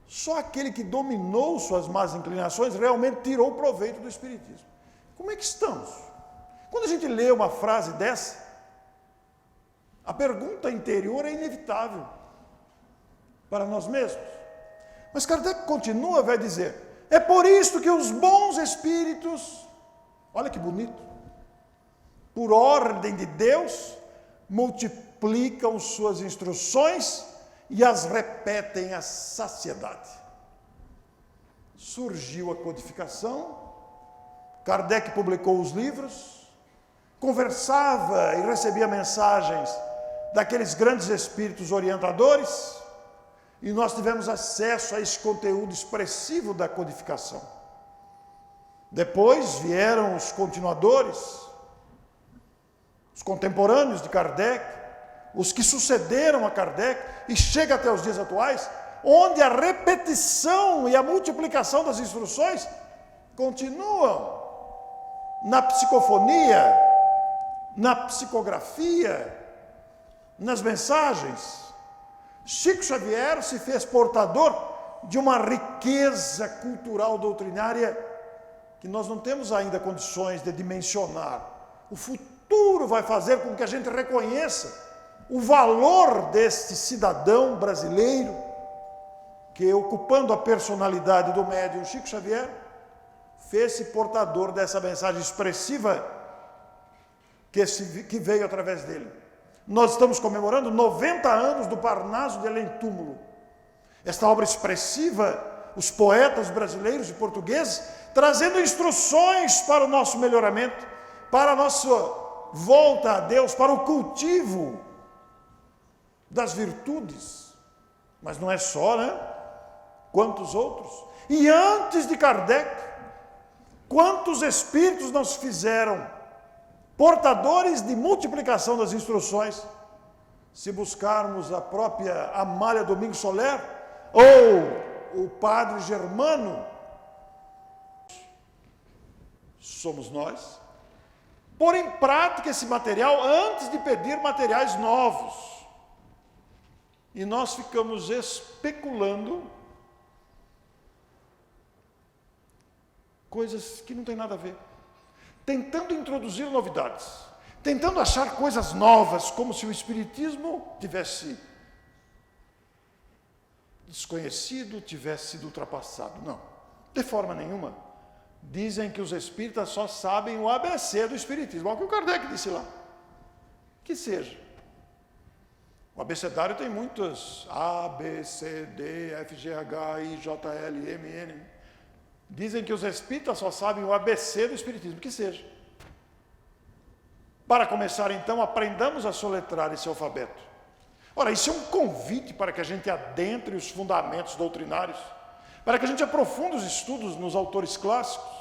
Só aquele que dominou suas más inclinações realmente tirou proveito do Espiritismo. Como é que estamos? Quando a gente lê uma frase dessa, a pergunta interior é inevitável para nós mesmos. Mas Kardec continua, vai dizer: é por isso que os bons espíritos, olha que bonito, por ordem de Deus, multiplicam suas instruções e as repetem à saciedade. Surgiu a codificação, Kardec publicou os livros, conversava e recebia mensagens daqueles grandes espíritos orientadores, e nós tivemos acesso a esse conteúdo expressivo da codificação. Depois vieram os continuadores, os contemporâneos de Kardec, os que sucederam a Kardec, e chega até os dias atuais, onde a repetição e a multiplicação das instruções continuam na psicofonia, na psicografia, nas mensagens. Chico Xavier se fez portador de uma riqueza cultural doutrinária que nós não temos ainda condições de dimensionar. O futuro vai fazer com que a gente reconheça o valor deste cidadão brasileiro que, ocupando a personalidade do médium Chico Xavier, fez-se portador dessa mensagem expressiva que veio através dele. Nós estamos comemorando 90 anos do Parnaso de Além Túmulo. Esta obra expressiva, os poetas brasileiros e portugueses, trazendo instruções para o nosso melhoramento, para a nossa volta a Deus, para o cultivo das virtudes. Mas não é só, né? Quantos outros? E antes de Kardec, quantos espíritos não se fizeram portadores de multiplicação das instruções? Se buscarmos a própria Amália Domingos Soler ou o Padre Germano, somos nós, pôr em prática esse material antes de pedir materiais novos. E nós ficamos especulando coisas que não tem nada a ver, tentando introduzir novidades, tentando achar coisas novas, como se o Espiritismo tivesse desconhecido, tivesse sido ultrapassado. Não, de forma nenhuma. Dizem que os espíritas só sabem o ABC do Espiritismo. Olha o que o Kardec disse lá. Que seja. O abecedário tem muitas A, B, C, D, F, G, H, I, J, L, M, N. Dizem que os espíritas só sabem o ABC do Espiritismo. Que seja. Para começar, então, aprendamos a soletrar esse alfabeto. Ora, isso é um convite para que a gente adentre os fundamentos doutrinários, para que a gente aprofunde os estudos nos autores clássicos,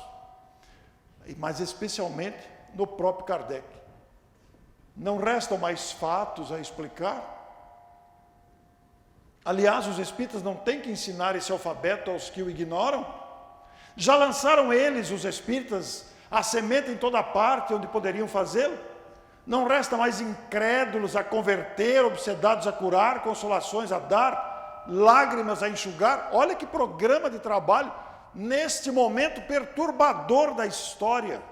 mas especialmente no próprio Kardec. Não restam mais fatos a explicar? Aliás, os espíritas não têm que ensinar esse alfabeto aos que o ignoram? Já lançaram eles, os espíritas, a semente em toda parte onde poderiam fazê-lo? Não resta mais incrédulos a converter, obsedados a curar, consolações a dar, lágrimas a enxugar? Olha que programa de trabalho neste momento perturbador da história,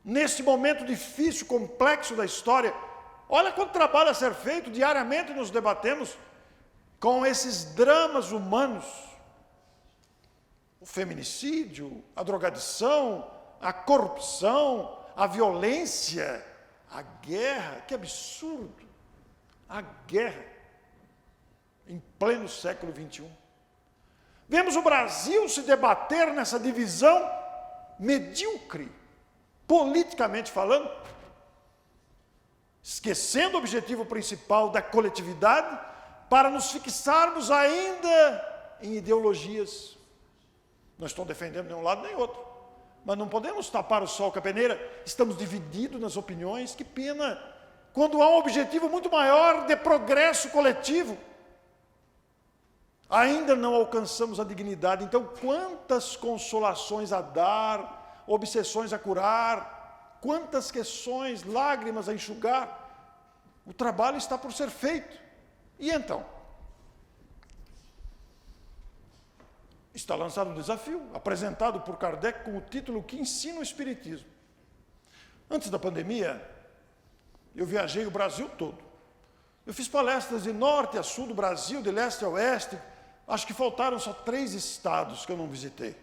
neste momento difícil, complexo da história. Olha quanto trabalho a ser feito, diariamente nos debatemos com esses dramas humanos, o feminicídio, a drogadição, a corrupção, a violência, a guerra. Que absurdo! A guerra em pleno século XXI. Vemos o Brasil se debater nessa divisão medíocre, politicamente falando, esquecendo o objetivo principal da coletividade, para nos fixarmos ainda em ideologias. Não estou defendendo nenhum lado nem outro, mas não podemos tapar o sol com a peneira. Estamos divididos nas opiniões. Que pena, quando há um objetivo muito maior de progresso coletivo. Ainda não alcançamos a dignidade. Então, quantas consolações a dar, obsessões a curar, quantas questões, lágrimas a enxugar. O trabalho está por ser feito. E então? Está lançado um desafio, apresentado por Kardec com o título Que Ensina o Espiritismo. Antes da pandemia, eu viajei o Brasil todo. Eu fiz palestras de norte a sul do Brasil, de leste a oeste. Acho que faltaram só 3 estados que eu não visitei.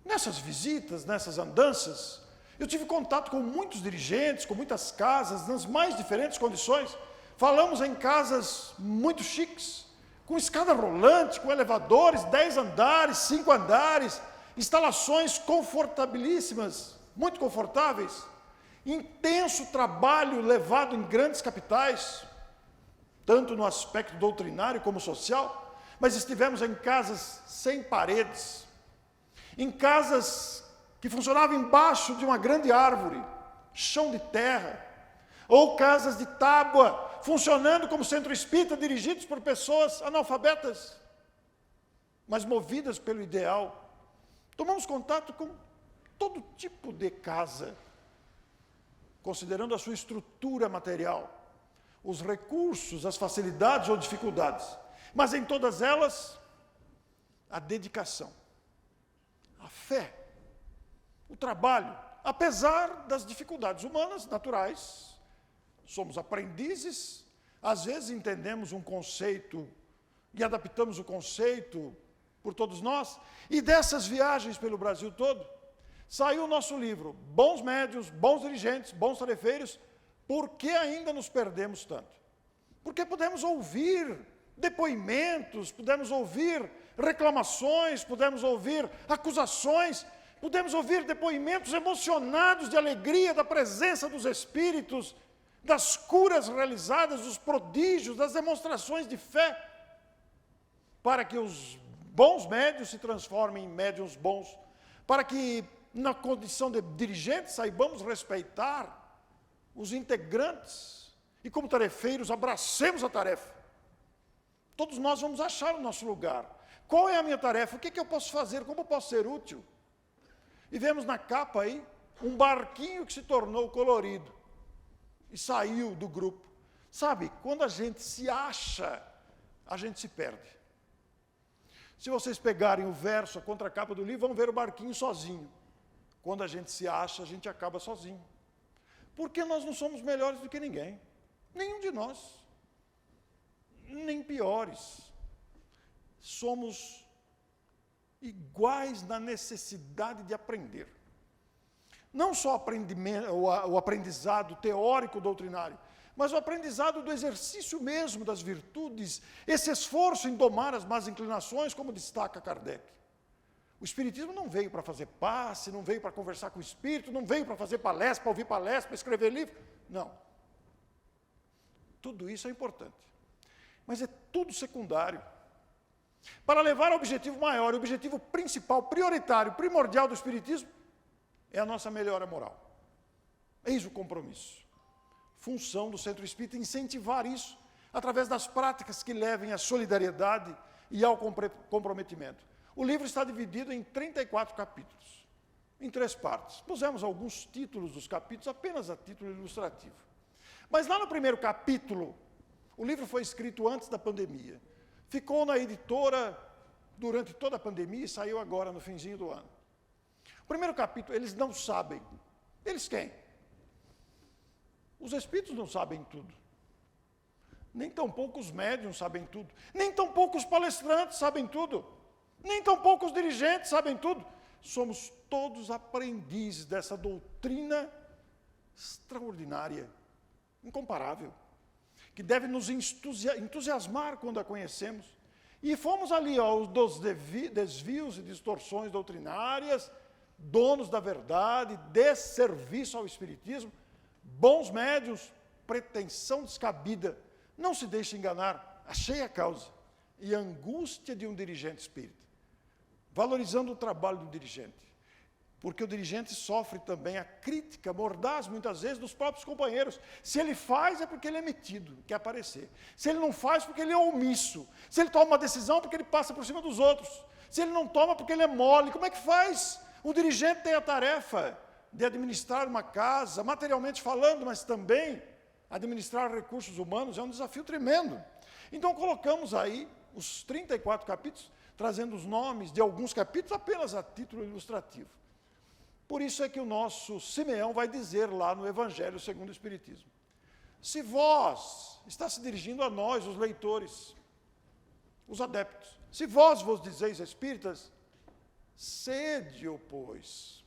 Nessas visitas, nessas andanças, eu tive contato com muitos dirigentes, com muitas casas, nas mais diferentes condições. Falamos em casas muito chiques, com escada rolante, com elevadores, 10 andares, 5 andares, instalações confortabilíssimas, muito confortáveis. Intenso trabalho levado em grandes capitais, tanto no aspecto doutrinário como social. Mas estivemos em casas sem paredes, em casas que funcionavam embaixo de uma grande árvore, chão de terra, ou casas de tábua, funcionando como centro espírita, dirigidos por pessoas analfabetas, mas movidas pelo ideal. Tomamos contato com todo tipo de casa, considerando a sua estrutura material, os recursos, as facilidades ou dificuldades. Mas em todas elas, a dedicação, a fé, o trabalho, apesar das dificuldades humanas, naturais. Somos aprendizes, às vezes entendemos um conceito e adaptamos o conceito por todos nós. E dessas viagens pelo Brasil todo, saiu o nosso livro, Bons Médiuns, Bons Dirigentes, Bons Tarefeiros. Por que ainda nos perdemos tanto? Porque podemos ouvir depoimentos, pudemos ouvir reclamações, pudemos ouvir acusações, pudemos ouvir depoimentos emocionados de alegria da presença dos espíritos, das curas realizadas, dos prodígios, das demonstrações de fé, para que os bons médiuns se transformem em médiuns bons, para que na condição de dirigentes saibamos respeitar os integrantes e como tarefeiros abracemos a tarefa. Todos nós vamos achar o nosso lugar. Qual é a minha tarefa? O que eu posso fazer? Como eu posso ser útil? E vemos na capa aí um barquinho que se tornou colorido e saiu do grupo. Sabe, quando a gente se acha, a gente se perde. Se vocês pegarem o verso, a contracapa do livro, vão ver o barquinho sozinho. Quando a gente se acha, a gente acaba sozinho. Porque nós não somos melhores do que ninguém. Nenhum de nós. Nem piores. Somos iguais na necessidade de aprender. Não só o aprendizado teórico doutrinário, mas o aprendizado do exercício mesmo das virtudes, esse esforço em domar as más inclinações, como destaca Kardec. O Espiritismo não veio para fazer passe, não veio para conversar com o Espírito, não veio para fazer palestra, para ouvir palestra, para escrever livro. Não. Tudo isso é importante. Mas é tudo secundário. Para levar ao objetivo maior, o objetivo principal, prioritário, primordial do Espiritismo, é a nossa melhora moral. Eis o compromisso. Função do Centro Espírita incentivar isso, através das práticas que levem à solidariedade e ao comprometimento. O livro está dividido em 34 capítulos, em 3 partes. Pusemos alguns títulos dos capítulos apenas a título ilustrativo. Mas lá no primeiro capítulo, o livro foi escrito antes da pandemia. Ficou na editora durante toda a pandemia e saiu agora no finzinho do ano. O primeiro capítulo, eles não sabem. Eles quem? Os espíritos não sabem tudo. Nem tampouco os médiuns sabem tudo. Nem tampouco os palestrantes sabem tudo. Nem tampouco os dirigentes sabem tudo. Somos todos aprendizes dessa doutrina extraordinária, incomparável, que deve nos entusiasmar quando a conhecemos. E fomos ali dos desvios e distorções doutrinárias, donos da verdade, desserviço ao Espiritismo, bons médiuns, pretensão descabida. Não se deixe enganar, achei a causa. E a angústia de um dirigente espírita. Valorizando o trabalho do dirigente. Porque o dirigente sofre também a crítica mordaz, muitas vezes, dos próprios companheiros. Se ele faz, é porque ele é metido, quer aparecer. Se ele não faz, porque ele é omisso. Se ele toma uma decisão, porque ele passa por cima dos outros. Se ele não toma, porque ele é mole. Como é que faz? O dirigente tem a tarefa de administrar uma casa, materialmente falando, mas também administrar recursos humanos é um desafio tremendo. Então colocamos aí os 34 capítulos, trazendo os nomes de alguns capítulos apenas a título ilustrativo. Por isso é que o nosso Simeão vai dizer lá no Evangelho segundo o Espiritismo. Se vós, está se dirigindo a nós, os leitores, os adeptos, se vós vos dizeis espíritas, sede-o, pois.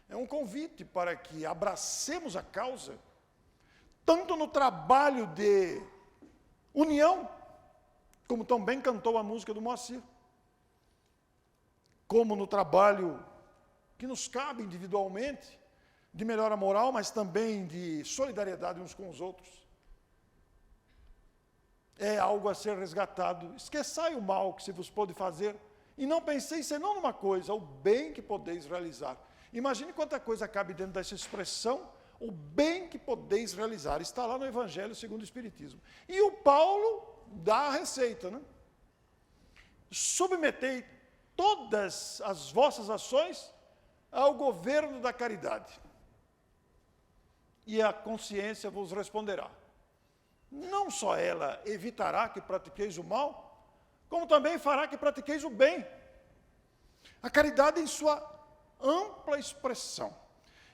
É um convite para que abracemos a causa, tanto no trabalho de união, como também cantou a música do Moacir, como no trabalho que nos cabe individualmente, de melhora moral, mas também de solidariedade uns com os outros. É algo a ser resgatado. Esqueçai o mal que se vos pode fazer, e não penseis senão numa coisa, o bem que podeis realizar. Imagine quanta coisa cabe dentro dessa expressão, o bem que podeis realizar. Está lá no Evangelho segundo o Espiritismo. E o Paulo dá a receita, né? Submetei todas as vossas ações ao governo da caridade, e a consciência vos responderá. Não só ela evitará que pratiqueis o mal, como também fará que pratiqueis o bem. A caridade em sua ampla expressão.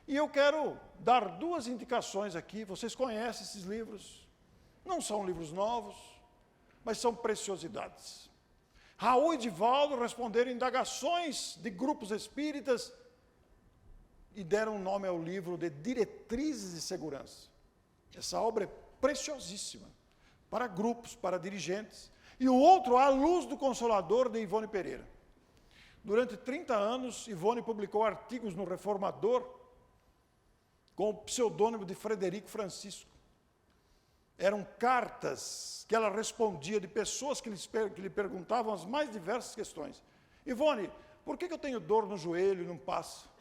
E eu quero dar 2 indicações aqui. Vocês conhecem esses livros, não são livros novos, mas são preciosidades. Raul e Divaldo responderam indagações de grupos espíritas e deram nome ao livro de Diretrizes de Segurança. Essa obra é preciosíssima, para grupos, para dirigentes. E o outro, A Luz do Consolador, de Ivone Pereira. Durante 30 anos, Ivone publicou artigos no Reformador, com o pseudônimo de Frederico Francisco. Eram cartas que ela respondia de pessoas que lhe perguntavam as mais diversas questões. Ivone, por que eu tenho dor no joelho e não passa?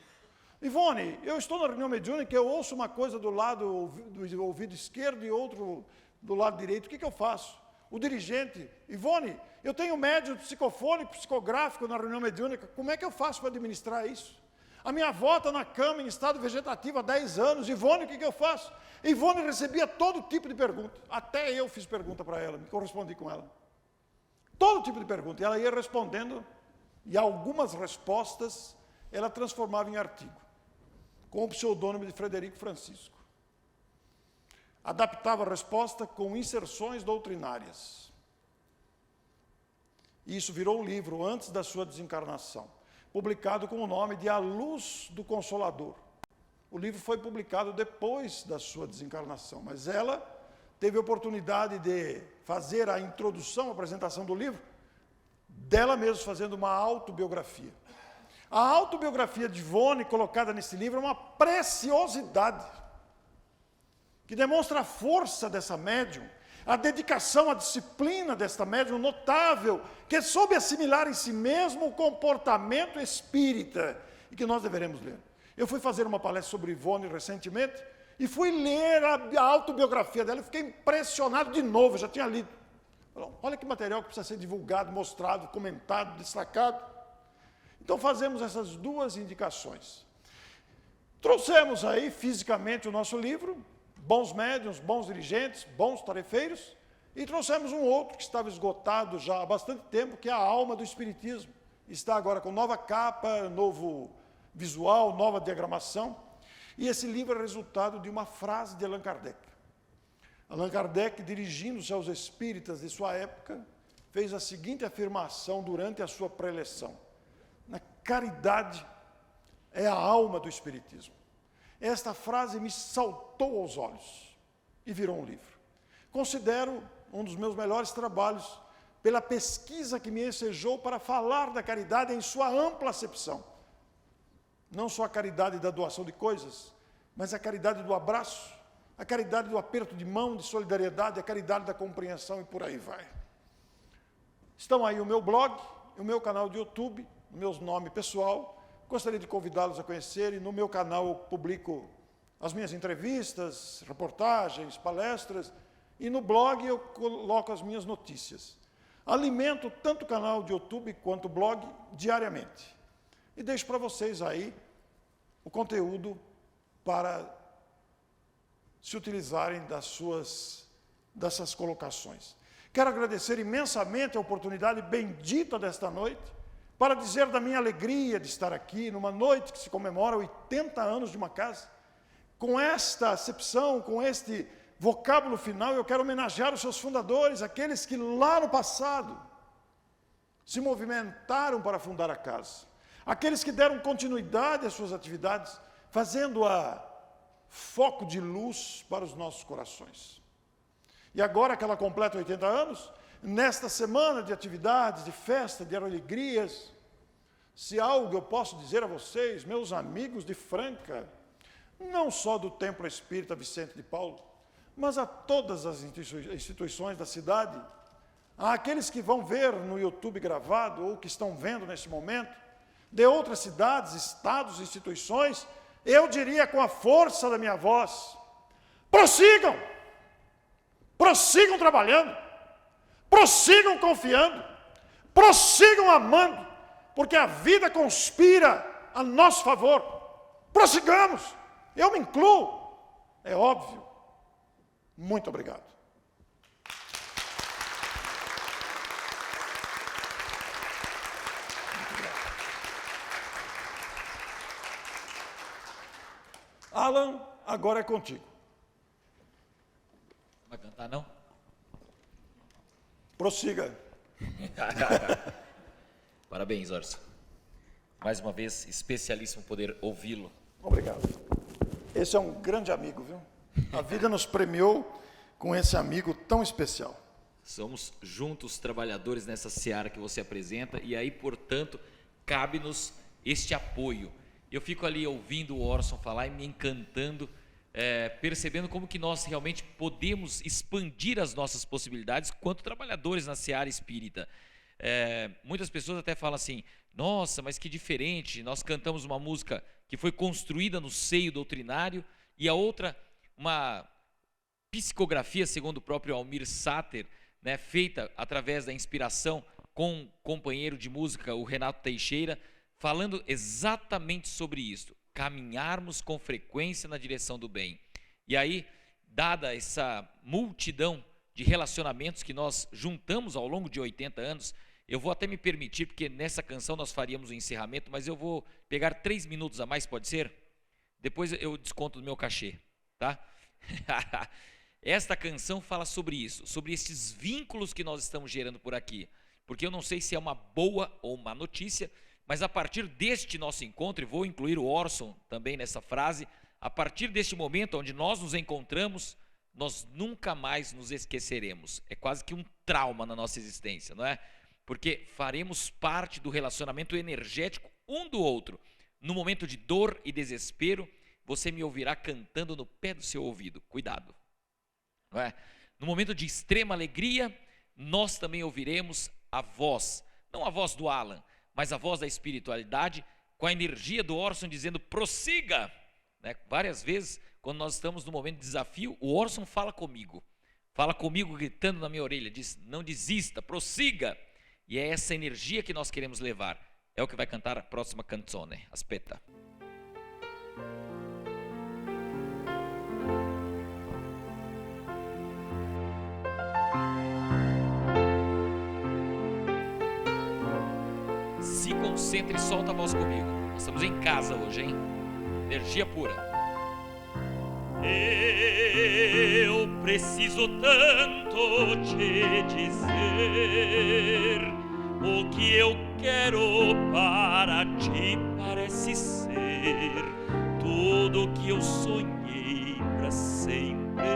Ivone, eu estou na reunião mediúnica, eu ouço uma coisa do lado do ouvido esquerdo e outro do lado direito, o que eu faço? O dirigente, Ivone, eu tenho médium psicofônico, psicográfico na reunião mediúnica, como é que eu faço para administrar isso? A minha avó está na cama em estado vegetativo há 10 anos. Ivone, o que eu faço? Ivone recebia todo tipo de pergunta. Até eu fiz pergunta para ela, me correspondi com ela. Todo tipo de pergunta. E ela ia respondendo, e algumas respostas ela transformava em artigo, com o pseudônimo de Frederico Francisco. Adaptava a resposta com inserções doutrinárias. E isso virou um livro antes da sua desencarnação, publicado com o nome de A Luz do Consolador. O livro foi publicado depois da sua desencarnação, mas ela teve a oportunidade de fazer a introdução, a apresentação do livro, dela mesma fazendo uma autobiografia. A autobiografia de Ivone, colocada nesse livro, é uma preciosidade, que demonstra a força dessa médium, a dedicação, a disciplina desta médium notável, que soube assimilar em si mesmo o comportamento espírita, e que nós deveremos ler. Eu fui fazer uma palestra sobre Ivone recentemente, e fui ler a autobiografia dela, e fiquei impressionado de novo, já tinha lido. Olha que material que precisa ser divulgado, mostrado, comentado, destacado. Então fazemos essas duas indicações. Trouxemos aí fisicamente o nosso livro, bons médiuns, bons dirigentes, bons tarefeiros, e trouxemos um outro que estava esgotado já há bastante tempo, que é a Alma do Espiritismo. Está agora com nova capa, novo visual, nova diagramação, e esse livro é resultado de uma frase de Allan Kardec. Allan Kardec, dirigindo-se aos espíritas de sua época, fez a seguinte afirmação durante a sua preleção: na caridade é a alma do Espiritismo. Esta frase me saltou aos olhos e virou um livro. Considero um dos meus melhores trabalhos pela pesquisa que me ensejou para falar da caridade em sua ampla acepção. Não só a caridade da doação de coisas, mas a caridade do abraço, a caridade do aperto de mão, de solidariedade, a caridade da compreensão e por aí vai. Estão aí o meu blog, o meu canal de YouTube, o meu nome pessoal. Gostaria de convidá-los a conhecerem. No meu canal eu publico as minhas entrevistas, reportagens, palestras, e no blog eu coloco as minhas notícias. Alimento tanto o canal de YouTube quanto o blog diariamente. E deixo para vocês aí o conteúdo para se utilizarem dessas colocações. Quero agradecer imensamente a oportunidade bendita desta noite, para dizer da minha alegria de estar aqui, numa noite que se comemora 80 anos de uma casa. Com esta acepção, com este vocábulo final, eu quero homenagear os seus fundadores, aqueles que lá no passado se movimentaram para fundar a casa. Aqueles que deram continuidade às suas atividades, fazendo-a foco de luz para os nossos corações. E agora que ela completa 80 anos, nesta semana de atividades, de festa, de alegrias, se algo eu posso dizer a vocês, meus amigos de Franca, não só do Templo Espírita Vicente de Paulo, mas a todas as instituições da cidade, àqueles que vão ver no YouTube gravado, ou que estão vendo nesse momento, de outras cidades, estados, instituições, eu diria com a força da minha voz: prossigam! Prossigam trabalhando! Prossigam confiando, prossigam amando, porque a vida conspira a nosso favor. Prossigamos, eu me incluo, é óbvio. Muito obrigado. Alan, agora é contigo. Vai cantar, não? Prossiga. Parabéns, Orson. Mais uma vez, especialíssimo poder ouvi-lo. Obrigado. Esse é um grande amigo, viu? A vida nos premiou com esse amigo tão especial. Somos juntos trabalhadores nessa seara que você apresenta, e aí, portanto, cabe-nos este apoio. Eu fico ali ouvindo o Orson falar e me encantando, percebendo como que nós realmente podemos expandir as nossas possibilidades quanto trabalhadores na seara espírita. Muitas pessoas até falam assim: nossa, mas que diferente, nós cantamos uma música que foi construída no seio doutrinário, e a outra, uma psicografia, segundo o próprio Almir Sater, né, feita através da inspiração com um companheiro de música, o Renato Teixeira, falando exatamente sobre isso, caminharmos com frequência na direção do bem. E aí, dada essa multidão de relacionamentos que nós juntamos ao longo de 80 anos, eu vou até me permitir, porque nessa canção nós faríamos o encerramento, mas eu vou pegar 3 minutos a mais, pode ser? Depois eu desconto do meu cachê, tá? Esta canção fala sobre isso, sobre esses vínculos que nós estamos gerando por aqui, porque eu não sei se é uma boa ou uma notícia, mas a partir deste nosso encontro, e vou incluir o Orson também nessa frase, a partir deste momento onde nós nos encontramos, nós nunca mais nos esqueceremos. É quase que um trauma na nossa existência, não é? Porque faremos parte do relacionamento energético um do outro. No momento de dor e desespero, você me ouvirá cantando no pé do seu ouvido. Cuidado, não é? No momento de extrema alegria, nós também ouviremos a voz, não a voz do Alan, mas a voz da espiritualidade, com a energia do Orson dizendo, prossiga, né? Várias vezes, quando nós estamos no momento de desafio, o Orson fala comigo gritando na minha orelha, diz, não desista, prossiga, e é essa energia que nós queremos levar, é o que vai cantar a próxima canzone, aspetta. Se concentre e solta a voz comigo. Nós estamos em casa hoje, hein? Energia pura. Eu preciso tanto te dizer o que eu quero para ti parece ser tudo que eu sonhei para sempre.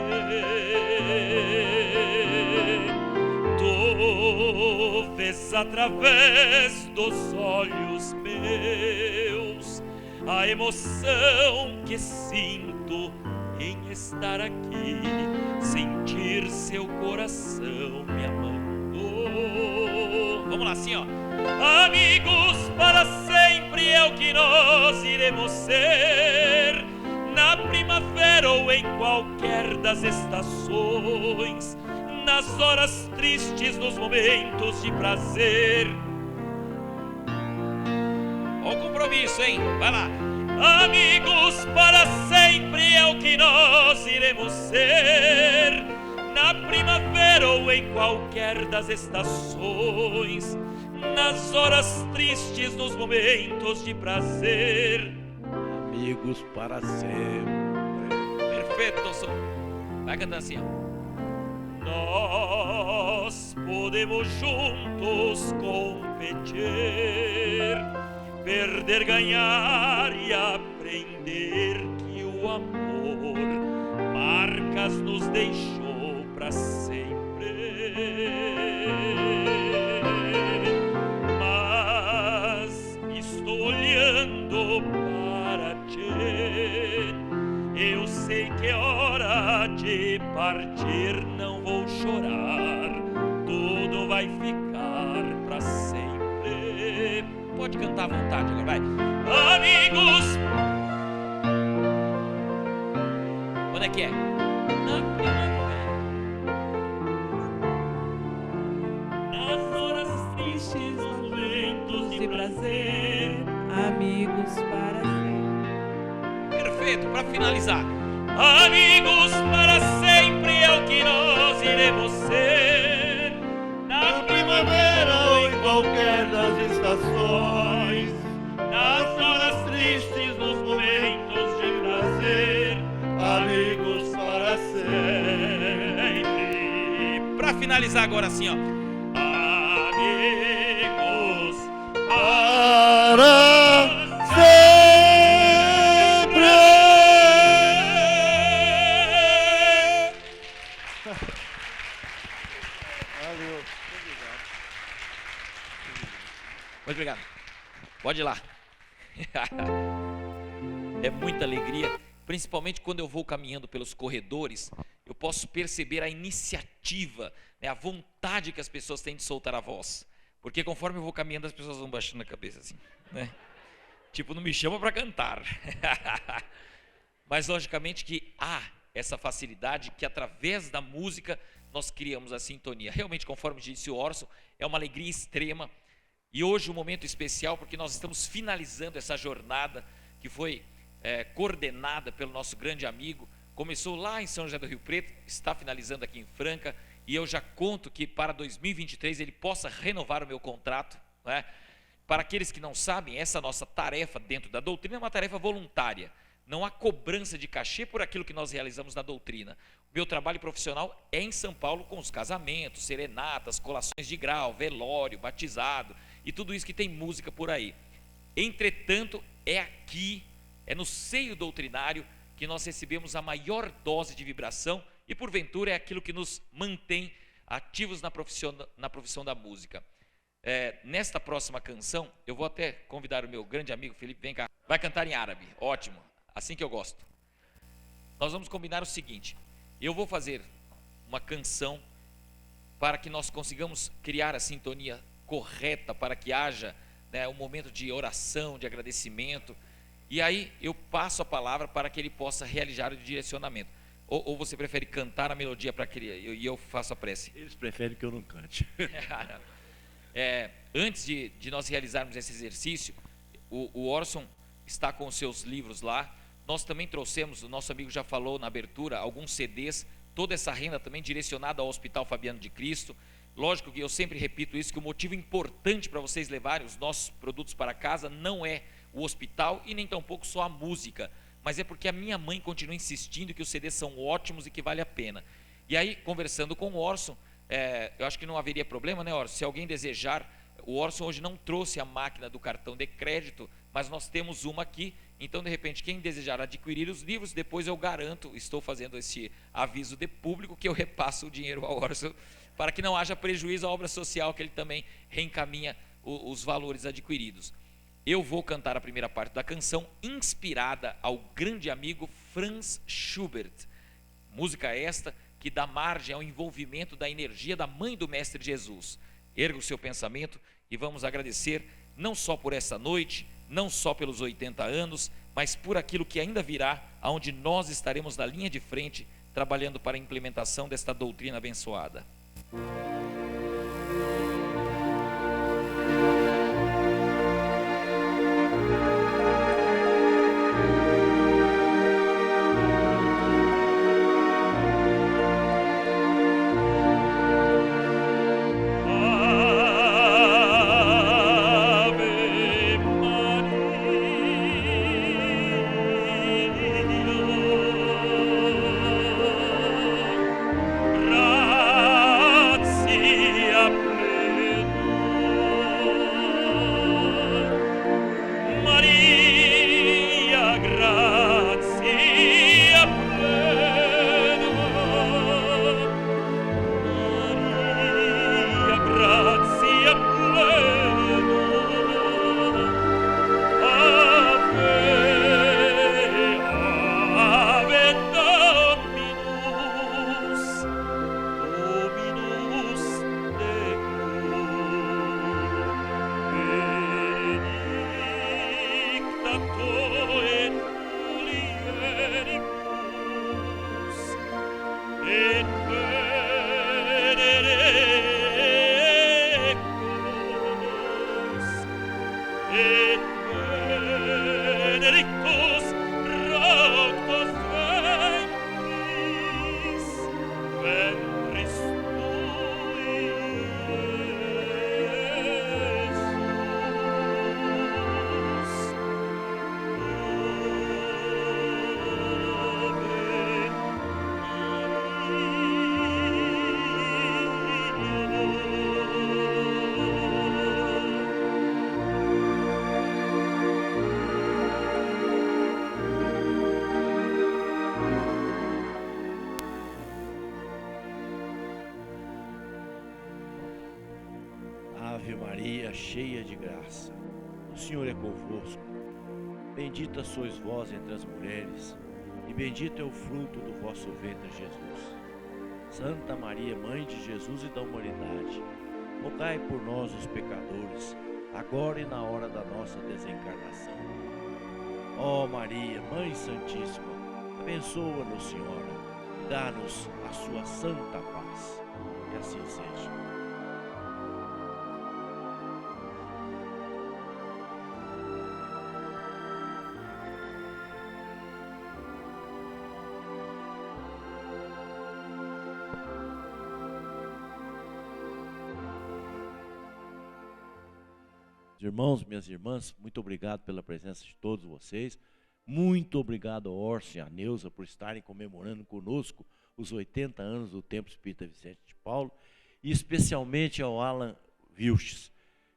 Tu vês através dos olhos meus a emoção que sinto em estar aqui, sentir seu coração me amando. Vamos lá, assim, ó. Amigos para sempre é o que nós iremos ser, na primavera ou em qualquer das estações, nas horas tristes, nos momentos de prazer. Olha o compromisso, hein? Vai lá. Amigos para sempre é o que nós iremos ser, na primavera ou em qualquer das estações, nas horas tristes, nos momentos de prazer. Amigos para sempre. Perfeito, som. Vai cantando assim, ó. Nós podemos juntos competir, perder, ganhar e aprender que o amor marcas nos deixou para sempre. Mas estou olhando para ti, eu sei que é hora de partir, não vou chorar, tudo vai ficar para sempre. Pode cantar à vontade agora, vai. Amigos, quando é que é? na primavera, nas horas tristes, nos momentos de prazer. Amigos para sempre. Perfeito, para finalizar. Amigos para sempre é o que nós iremos ser, na primavera ou em qualquer das estações, nas horas tristes, nos momentos de prazer. Amigos para sempre. Para finalizar agora assim, ó. Amigos Para sempre. Muito obrigado. Pode ir lá. É muita alegria, principalmente quando eu vou caminhando pelos corredores, eu posso perceber a iniciativa, né, a vontade que as pessoas têm de soltar a voz. Porque conforme eu vou caminhando, as pessoas vão baixando a cabeça assim, né? Tipo, não me chama para cantar. Mas logicamente que há essa facilidade que através da música nós criamos a sintonia. Realmente, conforme disse o Orson, é uma alegria extrema E hoje um momento especial porque nós estamos finalizando essa jornada que foi coordenada pelo nosso grande amigo. Começou lá em São José do Rio Preto, está finalizando aqui em Franca, e eu já conto que para 2023 ele possa renovar o meu contrato, não é? Para aqueles que não sabem, essa nossa tarefa dentro da doutrina é uma tarefa voluntária. Não há cobrança de cachê por aquilo que nós realizamos na doutrina. O meu trabalho profissional é em São Paulo com os casamentos, serenatas, colações de grau, velório, batizado e tudo isso que tem música por aí. Entretanto, é aqui, é no seio doutrinário que nós recebemos a maior dose de vibração e porventura é aquilo que nos mantém ativos na profissão da música. Nesta próxima canção, eu vou até convidar o meu grande amigo Felipe, vem cá, vai cantar em árabe, ótimo, assim que eu gosto. Nós vamos combinar o seguinte, eu vou fazer uma canção para que nós consigamos criar a sintonia correta, para que haja um momento de oração, de agradecimento, e aí eu passo a palavra para que ele possa realizar o direcionamento. Ou você prefere cantar a melodia para criar, e eu faço a prece? Eles preferem que eu não cante. Antes de nós realizarmos esse exercício, o Orson está com os seus livros lá. Nós também trouxemos, o nosso amigo já falou na abertura, alguns CDs, toda essa renda também direcionada ao Hospital Fabiano de Cristo. Lógico que eu sempre repito isso, que o motivo importante para vocês levarem os nossos produtos para casa não é o hospital e nem tampouco só a música, mas é porque a minha mãe continua insistindo que os CDs são ótimos e que vale a pena. E aí, conversando com o Orson, eu acho que não haveria problema, né, Orson? Se alguém desejar, o Orson hoje não trouxe a máquina do cartão de crédito, mas nós temos uma aqui, então de repente quem desejar adquirir os livros, depois eu garanto, estou fazendo esse aviso de público, que eu repasso o dinheiro ao Orson, para que não haja prejuízo à obra social, que ele também reencaminha os valores adquiridos. Eu vou cantar a primeira parte da canção, inspirada ao grande amigo Franz Schubert, música esta que dá margem ao envolvimento da energia da mãe do Mestre Jesus. Erga o seu pensamento e vamos agradecer não só por essa noite, não só pelos 80 anos, mas por aquilo que ainda virá, aonde nós estaremos na linha de frente, trabalhando para a implementação desta doutrina abençoada. Ave Maria, cheia de graça, o Senhor é convosco. Bendita sois vós entre as mulheres, e bendito é o fruto do vosso ventre, Jesus. Santa Maria, Mãe de Jesus e da humanidade, rogai por nós, os pecadores, agora e na hora da nossa desencarnação. Ó Maria, Mãe Santíssima, abençoa-nos, Senhora, e dá-nos a sua santa paz. Que assim seja. Irmãos, minhas irmãs, muito obrigado pela presença de todos vocês. Muito obrigado ao Orson e à Neuza por estarem comemorando conosco os 80 anos do Templo Espírita Vicente de Paulo, e especialmente ao Alan Vilches,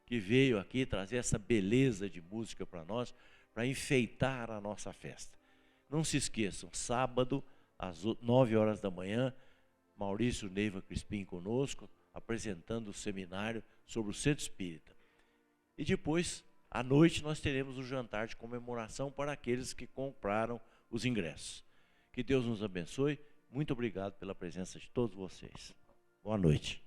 que veio aqui trazer essa beleza de música para nós, para enfeitar a nossa festa. Não se esqueçam, sábado, às 9 horas da manhã, Maurício Neiva Crispim conosco, apresentando o seminário sobre o Centro Espírita. E depois, à noite, nós teremos o jantar de comemoração para aqueles que compraram os ingressos. Que Deus nos abençoe. Muito obrigado pela presença de todos vocês. Boa noite.